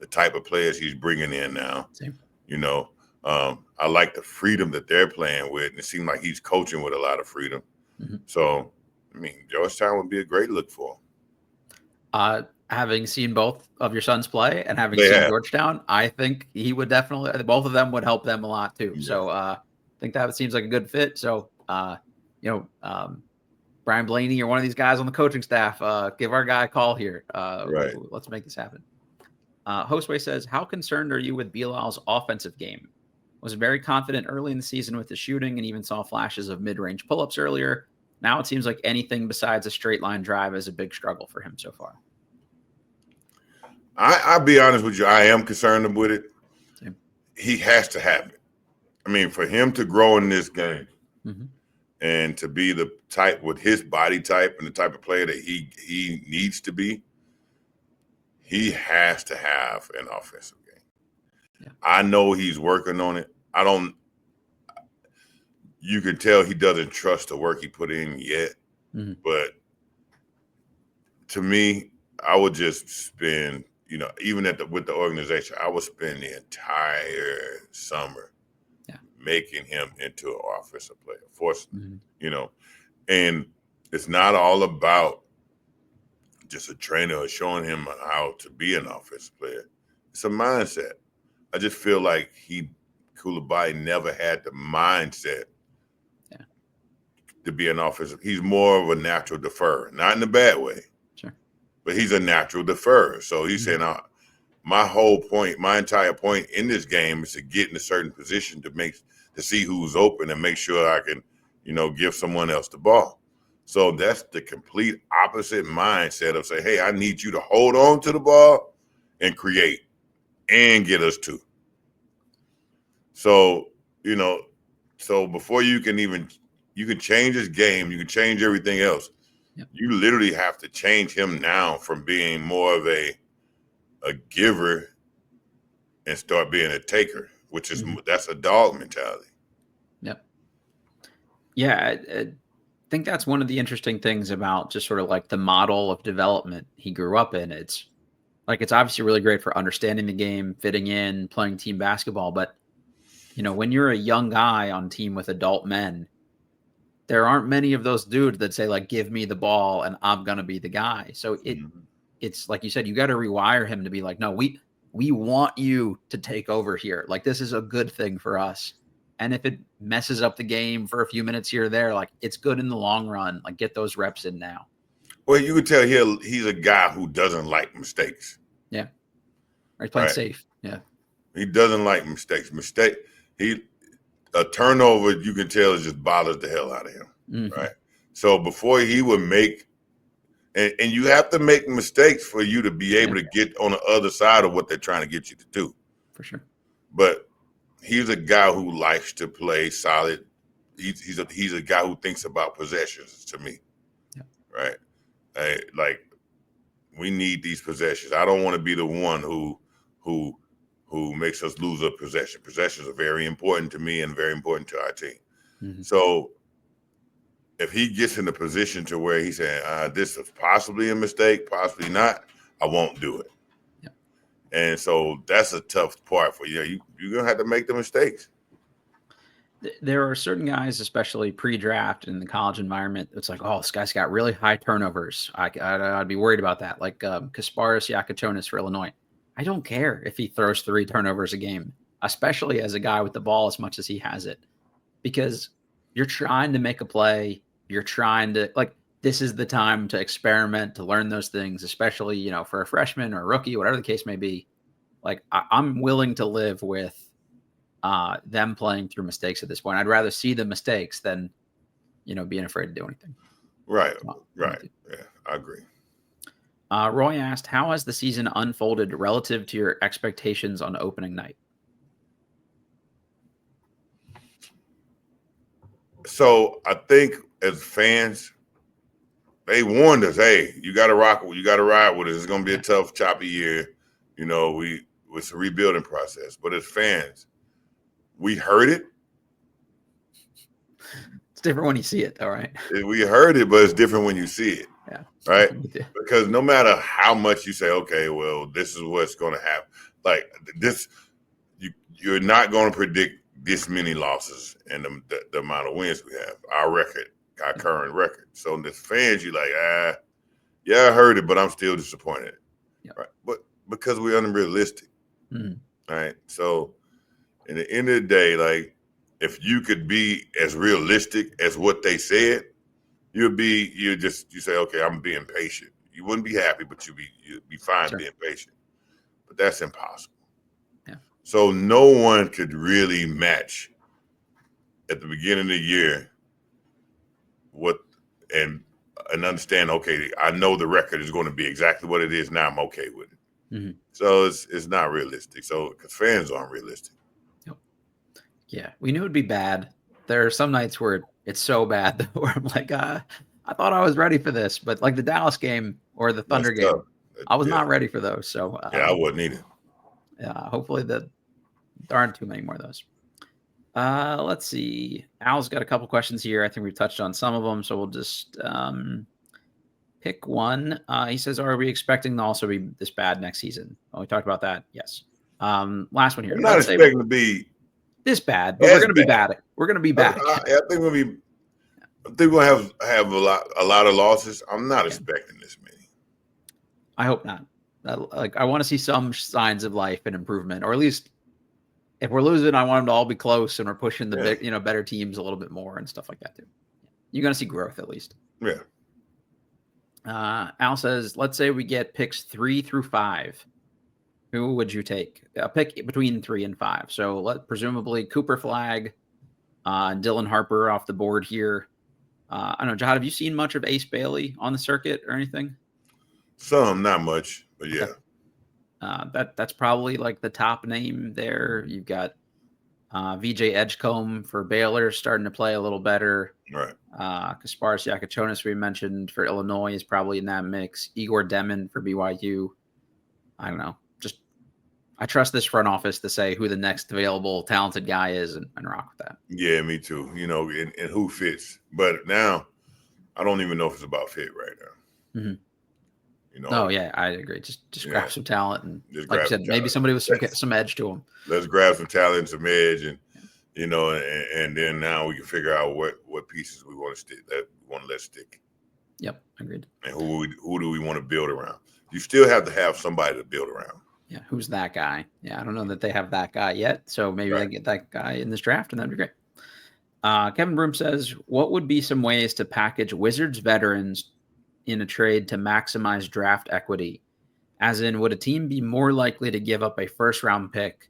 S2: type of players he's bringing in now.
S3: Same.
S2: I like the freedom that they're playing with. And it seems like he's coaching with a lot of freedom. Mm-hmm. So, Georgetown would be a great look for him.
S3: Having seen both of your sons play and having seen Georgetown, I think he would definitely, both of them would help them a lot too. Yeah. So I think that seems like a good fit. So, Brian Blaney or one of these guys on the coaching staff, give our guy a call here.
S2: Right.
S3: Let's make this happen. Hostway says, how concerned are you with Bilal's offensive game? Was very confident early in the season with his shooting and even saw flashes of mid-range pull-ups earlier. Now it seems like anything besides a straight line drive is a big struggle for him so far.
S2: I'll be honest with you. I am concerned with it.
S3: Same.
S2: He has to have it. For him to grow in this game and to be the type with his body type and the type of player that he needs to be, he has to have an offensive game. Yeah. I know he's working on it. You can tell he doesn't trust the work he put in yet. Mm-hmm. But to me, I would just spend, even with the organization, I would spend the entire summer making him into an offensive player, forcing, and it's not all about just a trainer showing him how to be an offensive player. It's a mindset. I just feel like Coulibaly never had the mindset to be an offensive. He's more of a natural deferrer, not in a bad way.
S3: Sure.
S2: But he's a natural deferrer. So he's saying, my entire point in this game is to get in a certain position to see who's open and make sure I can, give someone else the ball. So that's the complete opposite mindset of saying, hey, I need you to hold on to the ball and create and get us two. So, so before you can change his game, you can change everything else. Yep. You literally have to change him now from being more of a giver and start being a taker, which is that's a dog mentality.
S3: Yep. Yeah, I think that's one of the interesting things about just sort of like the model of development he grew up in. It's obviously really great for understanding the game, fitting in, playing team basketball. But, when you're a young guy on team with adult men, there aren't many of those dudes that say, like, give me the ball and I'm going to be the guy. So it's like you said, you got to rewire him to be like, no, we want you to take over here. Like, this is a good thing for us. And if it messes up the game for a few minutes here or there, like, it's good in the long run. Like, get those reps in now.
S2: Well, you could tell he's a guy who doesn't like mistakes.
S3: Yeah. Or he's playing safe. Yeah.
S2: He doesn't like mistakes. A turnover, you can tell, it just bothers the hell out of him. Mm-hmm. Right. So before he would make, and you have to make mistakes for you to be able to get on the other side of what they're trying to get you to do.
S3: For sure.
S2: But he's a guy who likes to play solid. He's a guy who thinks about possessions to me. Yeah. Right. Like, we need these possessions. I don't want to be the one who makes us lose a possession. Possessions are very important to me and very important to our team. Mm-hmm. So if he gets in a position to where he's saying, this is possibly a mistake, possibly not, I won't do it. Yeah. And so that's a tough part for you. You're going to have to make the mistakes.
S3: There are certain guys, especially pre-draft in the college environment, it's like, oh, this guy's got really high turnovers. I'd be worried about that. Like Kasparis Yakatonis for Illinois. I don't care if he throws 3 turnovers a game, especially as a guy with the ball as much as he has it, because you're trying to make a play. You're trying to, like, this is the time to experiment, to learn those things, especially, for a freshman or a rookie, whatever the case may be. Like, I'm willing to live with them playing through mistakes at this point. I'd rather see the mistakes than, being afraid to do anything.
S2: Right. Yeah, I agree.
S3: Roy asked, how has the season unfolded relative to your expectations on opening night?
S2: So I think as fans, they warned us, hey, you got to rock, you got to ride with us. It's going to be a tough, choppy year. It's a rebuilding process. But as fans, we heard it.
S3: It's different when you see it, though, right?
S2: We heard it, but it's different when you see it.
S3: Yeah.
S2: Right? Because no matter how much you say, okay, well, this is what's going to happen. Like this, you're not going to predict this many losses and the amount of wins we have. Our current record. So as fans, you're like, yeah, I heard it, but I'm still disappointed.
S3: Yep.
S2: Right? But because we're unrealistic. Right? So in the end of the day, like, if you could be as realistic as what they said, you say, okay, I'm being patient. You wouldn't be happy, but you'd be fine being patient. But that's impossible.
S3: Yeah.
S2: So no one could really match at the beginning of the year and understand, okay, I know the record is going to be exactly what it is now. I'm okay with it.
S3: Mm-hmm.
S2: So it's not realistic. So because fans aren't realistic.
S3: Yep. Yeah, we knew it'd be bad. There are some nights where it's so bad where I'm like, I thought I was ready for this, but like the Dallas game or the Thunder game, I was not ready for those. So
S2: I wasn't either.
S3: Yeah, hopefully there aren't too many more of those. Let's see. Al's got a couple questions here. I think we've touched on some of them, so we'll just pick one. He says, are we expecting to also be this bad next season? Well, we talked about that. Yes. Last one here.
S2: I'm not expecting to be
S3: this bad, but we're going to be bad. We're going to be bad.
S2: I think we'll have a lot of losses. I'm not expecting this many.
S3: I hope not. I want to see some signs of life and improvement, or at least if we're losing, I want them to all be close and we're pushing the better teams a little bit more and stuff like that too. You're going to see growth at least.
S2: Yeah.
S3: Al says, let's say we get picks 3 through 5. Who would you take? A pick between 3 and 5. So presumably Cooper Flagg, Dylan Harper off the board here. I don't know, Jahadi, have you seen much of Ace Bailey on the circuit or anything?
S2: Some, not much, but yeah.
S3: That's probably like the top name there. You've got VJ Edgecombe for Baylor starting to play a little better.
S2: Right.
S3: Kasparis Yakachonis, we mentioned, for Illinois, is probably in that mix. Igor Demon for BYU. I don't know. I trust this front office to say who the next available talented guy is and rock with that.
S2: Yeah, me too. And who fits. But now I don't even know if it's about fit right now.
S3: Mm-hmm. Oh, yeah, I agree. Just grab some talent and, like you said, maybe somebody with some edge to them.
S2: Let's grab some talent and some edge, and and then now we can figure out what pieces we want to stick, that we want to let stick.
S3: Yep, agreed.
S2: And who do we want to build around? You still have to have somebody to build around.
S3: Yeah, who's that guy? Yeah, I don't know that they have that guy yet, so maybe they get that guy in this draft, and that'd be great. Kevin Broom says, what would be some ways to package Wizards veterans in a trade to maximize draft equity? As in, would a team be more likely to give up a first-round pick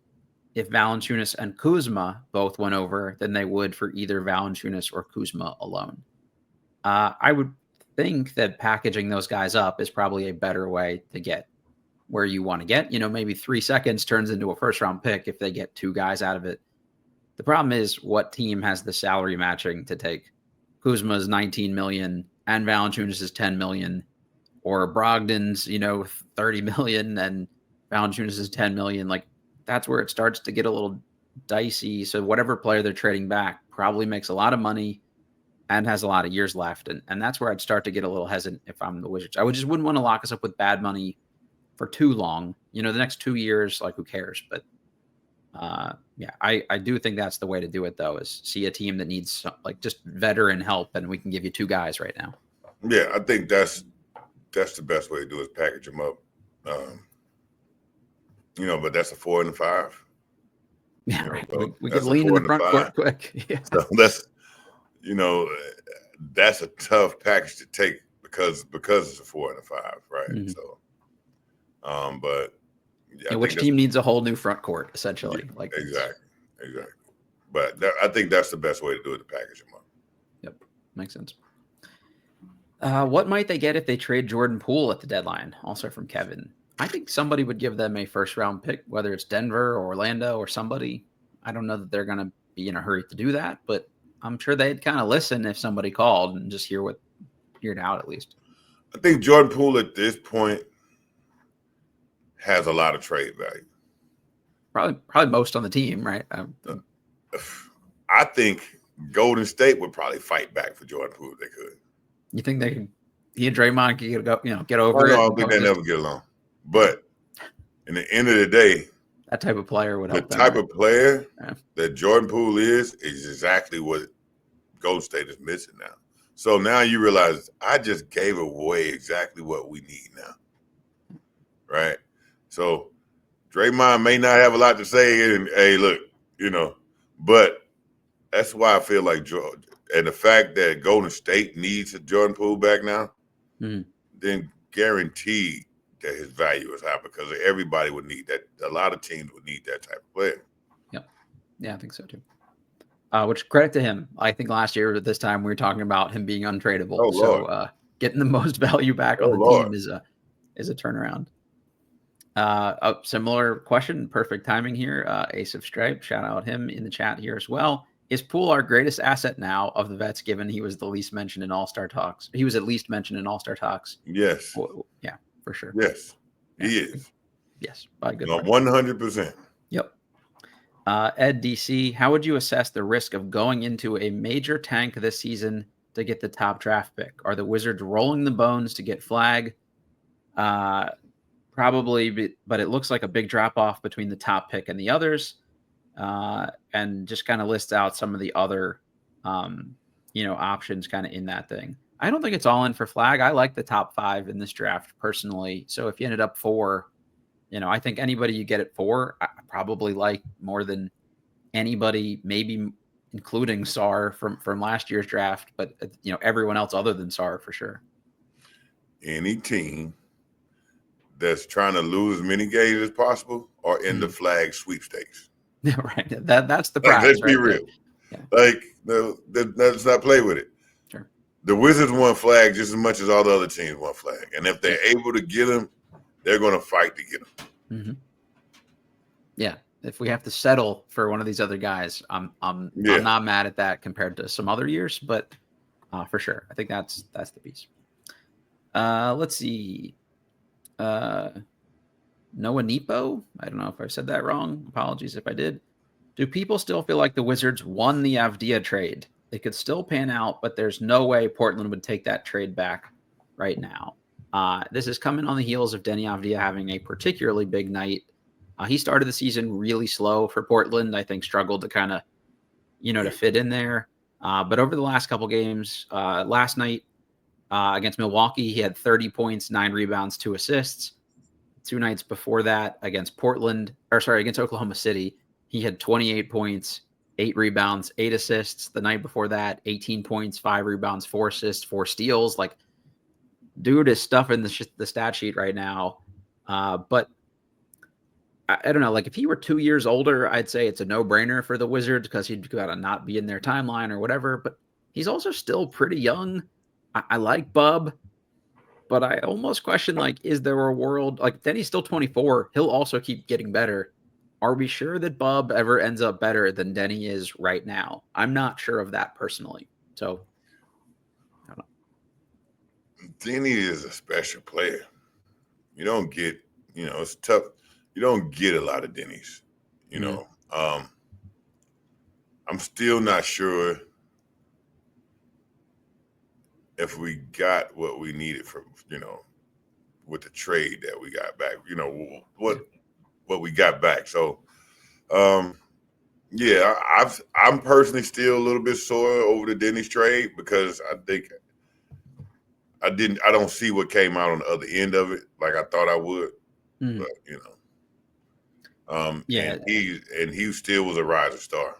S3: if Valanciunas and Kuzma both went over than they would for either Valanciunas or Kuzma alone? I would think that packaging those guys up is probably a better way to get where you want to get. Maybe 3 seconds turns into a first-round pick if they get 2 guys out of it. The problem is, what team has the salary matching to take Kuzma's $19 million and Valanciunas is $10 million, or Brogdon's, $30 million and Valanciunas is $10 million. Like, that's where it starts to get a little dicey. So whatever player they're trading back probably makes a lot of money and has a lot of years left. And that's where I'd start to get a little hesitant if I'm the Wizards. I just wouldn't want to lock us up with bad money for too long. The next 2 years, like, who cares? But I do think that's the way to do it, though, is see a team that needs just veteran help, and we can give you 2 guys right now.
S2: Yeah, I think that's the best way to do it, is package them up. But that's a 4 and a 5.
S3: Yeah, right. We could lean in the front court quick. Yeah.
S2: So that's a tough package to take because it's a 4 and a 5, right? Mm-hmm. So, but
S3: which team needs a whole new front court, essentially?
S2: Exactly. Exactly. But I think that's the best way to do it, to package them up.
S3: Yep. Makes sense. What might they get if they trade Jordan Poole at the deadline? Also from Kevin. I think somebody would give them a first-round pick, whether it's Denver or Orlando or somebody. I don't know that they're going to be in a hurry to do that, but I'm sure they'd kind of listen if somebody called and just hear it out at least.
S2: I think Jordan Poole at this point has a lot of trade value.
S3: Probably most on the team, right?
S2: I think Golden State would probably fight back for Jordan Poole if they could.
S3: You think they could? He and Draymond could get over it?
S2: I don't think they never get along. But in the end of the day,
S3: that type of player would help.
S2: The type of player that Jordan Poole is exactly what Golden State is missing now. So now you realize I just gave away exactly what we need now, right? So Draymond may not have a lot to say, and hey, look, but that's why I feel like Georgia. And the fact that Golden State needs a Jordan Poole back now, then guaranteed that his value is high because everybody would need that. A lot of teams would need that type of player.
S3: Yep. Yeah, I think so too. Which credit to him. I think last year at this time we were talking about him being untradeable.
S2: Oh,
S3: so getting the most value back on the team is a turnaround. A similar question, perfect timing here. Ace of Stripe, shout out him in the chat here as well. Is Poole our greatest asset now of the vets, given he was the least mentioned in All-Star talks? He was at least mentioned in All-Star talks.
S2: Yes.
S3: Yeah, for sure.
S2: Yes, he is.
S3: Yes, by good.
S2: 100%.
S3: Yep. Ed DC, how would you assess the risk of going into a major tank this season to get the top draft pick? Are the Wizards rolling the bones to get Flagg? Probably, but it looks like a big drop-off between the top pick and the others. And just kind of lists out some of the other, options kind of in that thing. I don't think it's all in for Flagg. I like the top 5 in this draft personally. So if you ended up 4, I think anybody you get at 4, I probably like more than anybody, maybe including Sarr from last year's draft, but everyone else other than Sarr for sure.
S2: Any team that's trying to lose as many games as possible are in the Flagg sweepstakes.
S3: Yeah, right. That's the prize.
S2: Let's be real. Yeah. Let's not play with it.
S3: Sure.
S2: The Wizards want Flagg just as much as all the other teams want Flagg, and if they're able to get him, they're going to fight to get him.
S3: Mm-hmm. Yeah. If we have to settle for one of these other guys, I'm not mad at that compared to some other years, but for sure, I think that's the piece. Let's see. Noah Nepo, I don't know if I said that wrong. Apologies if I did. Do people still feel like the Wizards won the Avdija trade? They could still pan out, but there's no way Portland would take that trade back right now. This is coming on the heels of Deni Avdija having a particularly big night. He started the season really slow for Portland. I think struggled to kind of, to fit in there. But over the last couple games, last night against Milwaukee, he had 30 points, 9 rebounds, 2 assists. 2 nights before that against against Oklahoma City, he had 28 points, 8 rebounds, 8 assists. The night before that, 18 points, 5 rebounds, 4 assists, 4 steals. Like, dude is stuffing the stat sheet right now. But I don't know. Like, if he were 2 years older, I'd say it's a no-brainer for the Wizards because he'd got to not be in their timeline or whatever. But he's also still pretty young. I like Bub. But I almost question, like, is there a world, like, then he's still 24. He'll also keep getting better. Are we sure that Bub ever ends up better than Deni is right now? I'm not sure of that personally. So, I don't know.
S2: Deni is a special player. You don't get, it's tough. You don't get a lot of Denny's, I'm still not sure if we got what we needed from, with the trade that we got back, what we got back. So, I'm personally still a little bit sore over the Denny's trade because I think I don't see what came out on the other end of it like I thought I would, but and he still was a rising star.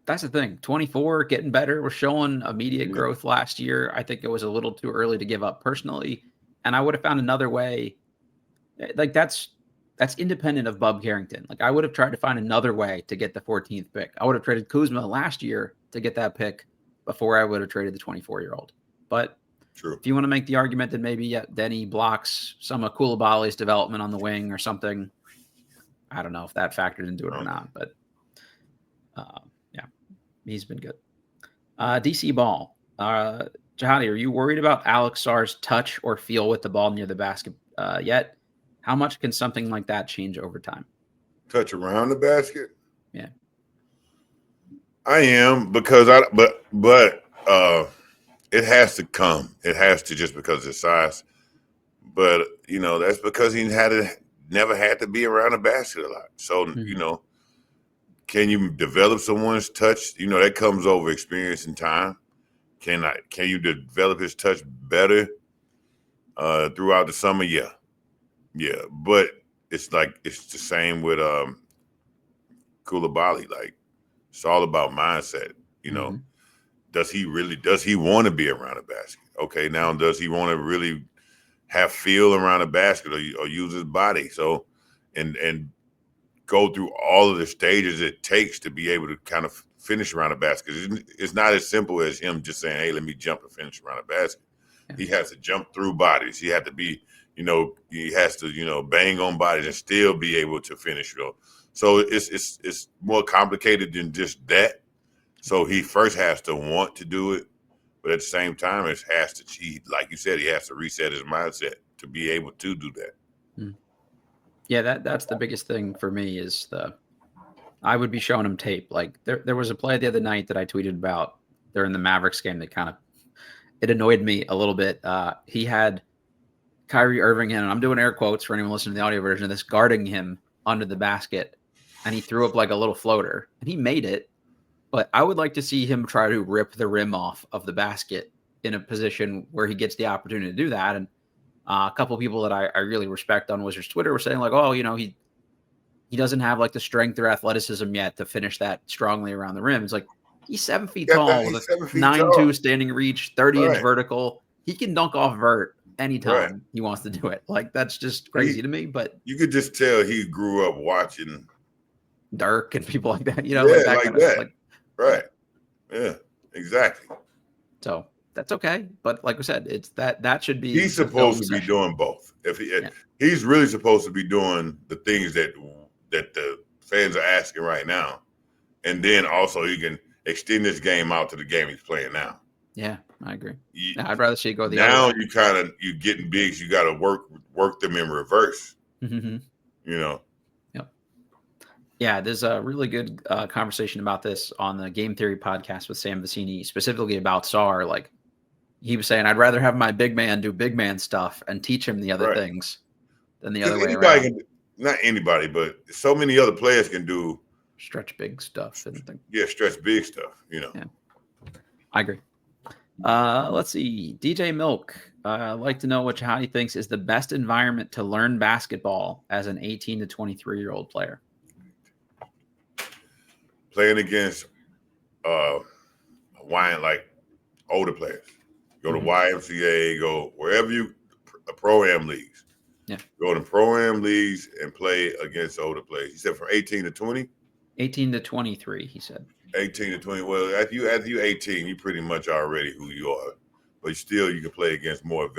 S3: That's the thing. 24, getting better. We're showing immediate growth last year. I think it was a little too early to give up personally. And I would have found another way. Like, that's that's independent of Bub Carrington. Like, I would have tried to find another way to get the 14th pick. I would have traded Kuzma last year to get that pick before I would have traded the 24-year-old. But
S2: True.
S3: If you want to make the argument that maybe Denny blocks some of Koulibaly's development on the wing or something, I don't know if that factored into it or not. But yeah, he's been good. DC Ball. Jahadi, are you worried about Alex Sarr's touch or feel with the ball near the basket yet? How much can something like that change over time?
S2: Touch around the basket?
S3: Yeah.
S2: I am, because it has to come. It has to, just because of his size. But, that's because he never had to be around the basket a lot. So, can you develop someone's touch? That comes over experience and time. Can you develop his touch better throughout the summer? Yeah. Yeah. But it's the same with Koulibaly. Like, it's all about mindset. Does he want to be around a basket? Okay, now does he want to really have feel around a basket or use his body? So, and go through all of the stages it takes to be able to kind of finish around a basket. It's not as simple as him just saying, "Hey, let me jump and finish around a basket." Yeah. He has to jump through bodies. He has to be, he has to, bang on bodies and still be able to finish. So it's more complicated than just that. So he first has to want to do it, but at the same time, like you said, he has to reset his mindset to be able to do that.
S3: Yeah, that's the biggest thing for me is I would be showing him tape. Like there was a play the other night that I tweeted about during the Mavericks game that it annoyed me a little bit. He had Kyrie Irving in, and I'm doing air quotes for anyone listening to the audio version of this, guarding him under the basket, and he threw up like a little floater, and he made it. But I would like to see him try to rip the rim off of the basket in a position where he gets the opportunity to do that. And a couple of people that I really respect on Wizards Twitter were saying like, oh, he doesn't have like the strength or athleticism yet to finish that strongly around the rim. It's like, he's 7 feet tall with a 9'2" standing reach, 30-inch vertical. He can dunk off vert anytime he wants to do it. Like, that's just crazy to me. But
S2: you could just tell he grew up watching
S3: Dirk and people like that,
S2: like that. Right. Yeah, exactly.
S3: So that's okay. But like we said, it's that should be.
S2: He's supposed to be doing both. He's really supposed to be doing the things that the fans are asking right now. And then also he can extend this game out to the game he's playing now.
S3: Yeah, I agree. I'd rather see it go the other way.
S2: Now you're getting bigs. You got to work them in reverse.
S3: Mm-hmm.
S2: Yep.
S3: Yeah, there's a really good conversation about this on the Game Theory podcast with Sam Vecini, specifically about Sarr. Like, he was saying, I'd rather have my big man do big man stuff and teach him the other things than the other way around.
S2: Not anybody, but so many other players can do
S3: stretch big stuff.
S2: Stretch big stuff.
S3: Yeah, I agree. Let's see. DJ Milk. I'd like to know what Jahadi thinks is the best environment to learn basketball as an 18 to 23-year-old player.
S2: Playing against like older players. Go to YMCA, go wherever pro-am leagues.
S3: Yeah.
S2: Go to pro-am leagues and play against older players. He said from 18 to 20?
S3: 18 to 23, he said.
S2: 18 to 20. Well, after you're 18, you pretty much already who you are. But still, you can play against more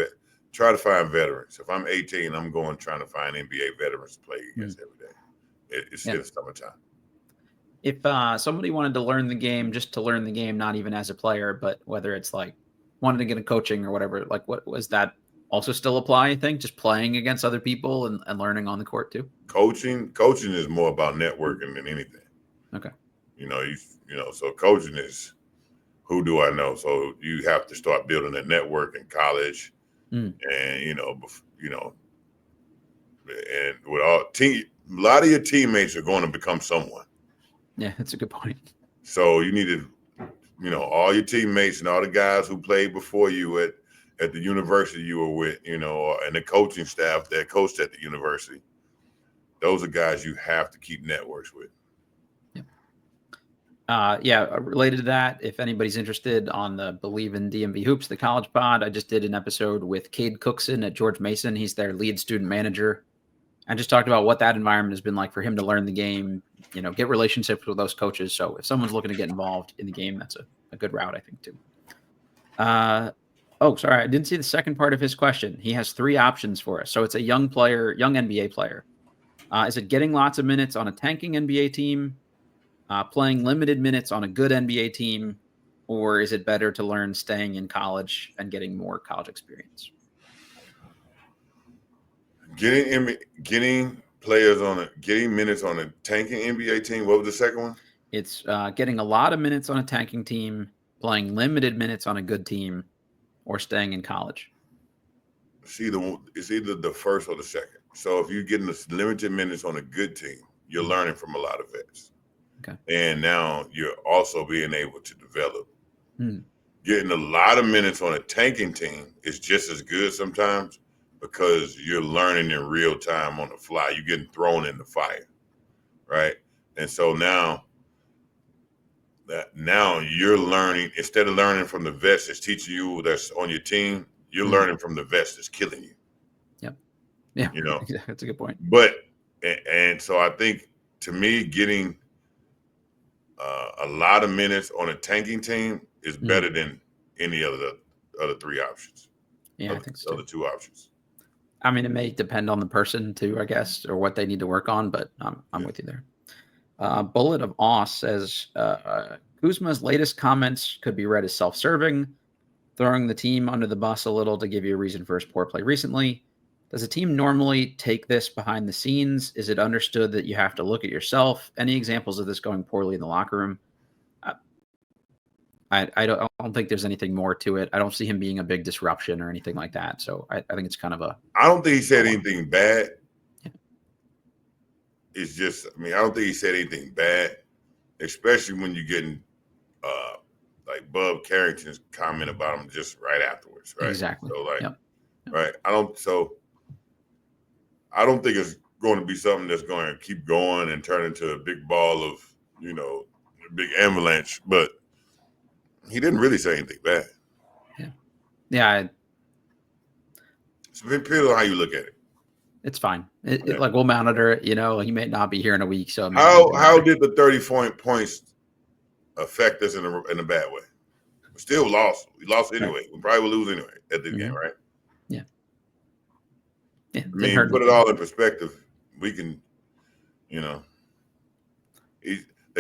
S2: try to find veterans. If I'm 18, I'm trying to find NBA veterans to play against every day. It's still summertime.
S3: If somebody wanted to learn the game, just to learn the game, not even as a player, but whether it's like wanted to get a coaching or whatever, like what was that also still apply, I think, just playing against other people and learning on the court too?
S2: Coaching is more about networking than anything.
S3: Okay.
S2: So coaching is who do I know? So you have to start building a network in college and, and with a lot of your teammates are going to become someone.
S3: Yeah, that's a good point.
S2: So you need to, all your teammates and all the guys who played before you at the university you were with, and the coaching staff that coached at the university. Those are guys you have to keep networks with.
S3: Related to that, if anybody's interested on the Bleav in DMV Hoops, the college pod, I just did an episode with Cade Cookson at George Mason. He's their lead student manager and just talked about what that environment has been like for him to learn the game, get relationships with those coaches. So if someone's looking to get involved in the game, that's a good route, I think, too. Sorry, I didn't see the second part of his question. He has 3 options for us. So it's a young NBA player. Is it getting lots of minutes on a tanking NBA team, playing limited minutes on a good NBA team, or is it better to learn staying in college and getting more college experience?
S2: Getting minutes on a tanking NBA team. What was the second one?
S3: It's getting a lot of minutes on a tanking team, playing limited minutes on a good team, or staying in college.
S2: It's either the first or the second. So if you're getting limited minutes on a good team, you're learning from a lot of vets.
S3: Okay.
S2: And now you're also being able to develop. Getting a lot of minutes on a tanking team is just as good sometimes because you're learning in real time on the fly. You're getting thrown in the fire, right? And so now you're learning, instead of learning from the vets that's teaching you that's on your team, you're learning from the vets that's killing you.
S3: Yep. Yeah. That's a good point.
S2: But, and so I think, to me, getting a lot of minutes on a tanking team is better than any of the other 3 options.
S3: Yeah, I think so.
S2: Other 2 options.
S3: I mean, it may depend on the person too, I guess, or what they need to work on, but I'm with you there. Bullet of Oz says, Kuzma's latest comments could be read as self-serving, throwing the team under the bus a little to give you a reason for his poor play recently. Does a team normally take this behind the scenes? Is it understood that you have to look at yourself? Any examples of this going poorly in the locker room? I don't think there's anything more to it. I don't see him being a big disruption or anything like that. So I think it's kind of
S2: I don't think he said anything bad. Yeah. It's just, I don't think he said anything bad, especially when you're getting like Bub Carrington's comment about him just right afterwards, right?
S3: Exactly.
S2: So right. I don't think it's going to be something that's going to keep going and turn into a big ball of, a big avalanche, but he didn't really say anything bad.
S3: Yeah.
S2: It's depending on how you look at it.
S3: It's fine. Like, we'll monitor it. He may not be here in a week. So
S2: how did the 30 points affect us in a bad way? We still lost. We lost anyway. Right. We probably will lose anyway at this game, right?
S3: Yeah.
S2: Put it all in perspective. We can, they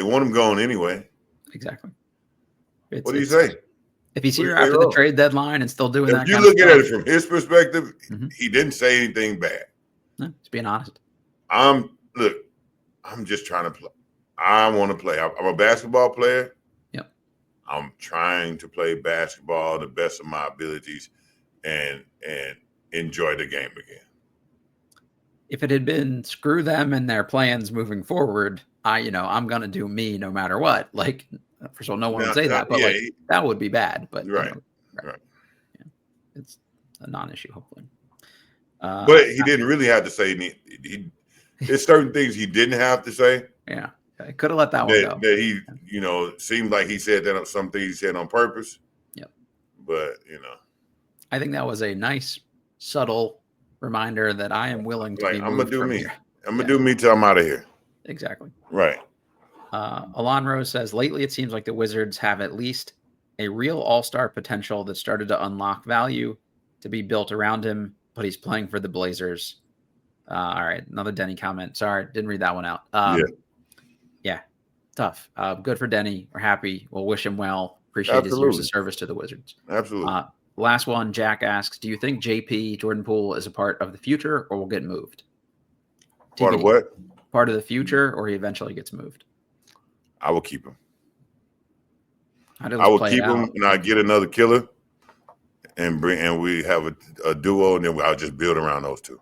S2: want him going anyway.
S3: Exactly.
S2: What do you say?
S3: If he's here after the trade dedeadline and still doing that,
S2: if you look at it from his perspective, he didn't say anything bad.
S3: No, just being honest.
S2: I'm just trying to play. I want to play. I'm a basketball player.
S3: Yep.
S2: I'm trying to play basketball the best of my abilities and enjoy the game again.
S3: If it had been screw them and their plans moving forward, I'm going to do me no matter what. Like, first of all, no one would say that, but that would be bad. But
S2: right.
S3: Yeah. It's a non-issue, hopefully.
S2: But he didn't really have to say anything. There's certain things he didn't have to say.
S3: Yeah, I could have let that one go.
S2: That he, seemed like he said that some things he said on purpose.
S3: Yep.
S2: But
S3: I think that was a nice, subtle reminder that I am willing to be moved.
S2: I'm gonna do me.
S3: Here.
S2: I'm gonna do me till I'm out of here.
S3: Exactly.
S2: Right.
S3: Alon Rose says, lately it seems like the Wizards have at least a real all-star potential that started to unlock value to be built around him, but he's playing for the Blazers. All right, another Denny comment. Sorry, didn't read that one out. Yeah, tough. Good for Denny. We're happy. We'll wish him well. Appreciate his years of service to the Wizards.
S2: Absolutely.
S3: Last one, Jack asks, do you think JP, Jordan Poole, is a part of the future or will get moved?
S2: Part of what?
S3: Part of the future, or he eventually gets moved?
S2: I will keep him.
S3: I will keep him,
S2: and I get another killer, and we have a duo, and then I'll just build around those 2.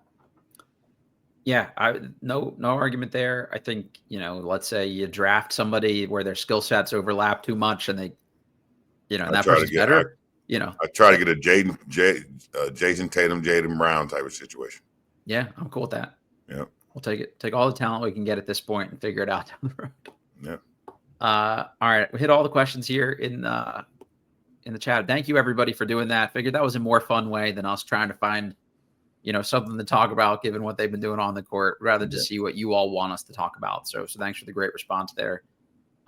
S3: Yeah, no argument there. I think, let's say you draft somebody where their skill sets overlap too much, and they, and that person's better.
S2: I try to get a Jason Tatum, Jayden Brown type of situation.
S3: Yeah, I'm cool with that.
S2: Yeah,
S3: we'll take all the talent we can get at this point and figure it out down the road.
S2: Yeah.
S3: All right, we hit all the questions here in the chat. Thank you everybody for doing that. Figured that was a more fun way than us trying to find, something to talk about given what they've been doing on the court, rather to see what you all want us to talk about. So thanks for the great response there.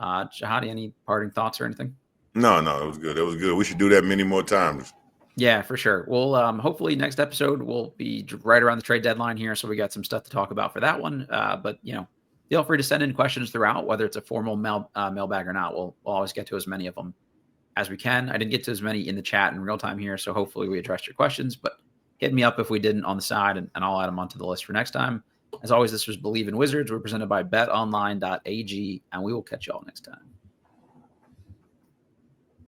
S3: Jahadi, any parting thoughts or anything?
S2: No, it was good. It was good. We should do that many more times.
S3: Yeah, for sure. Well, hopefully next episode will be right around the trade deadline here. So we got some stuff to talk about for that one. But, feel free to send in questions throughout, whether it's a formal mailbag or not. We'll always get to as many of them as we can. I didn't get to as many in the chat in real time here, so hopefully we addressed your questions. But hit me up if we didn't on the side, and I'll add them onto the list for next time. As always, this was Bleav in Wizards. We're presented by betonline.ag, and we will catch you all next time.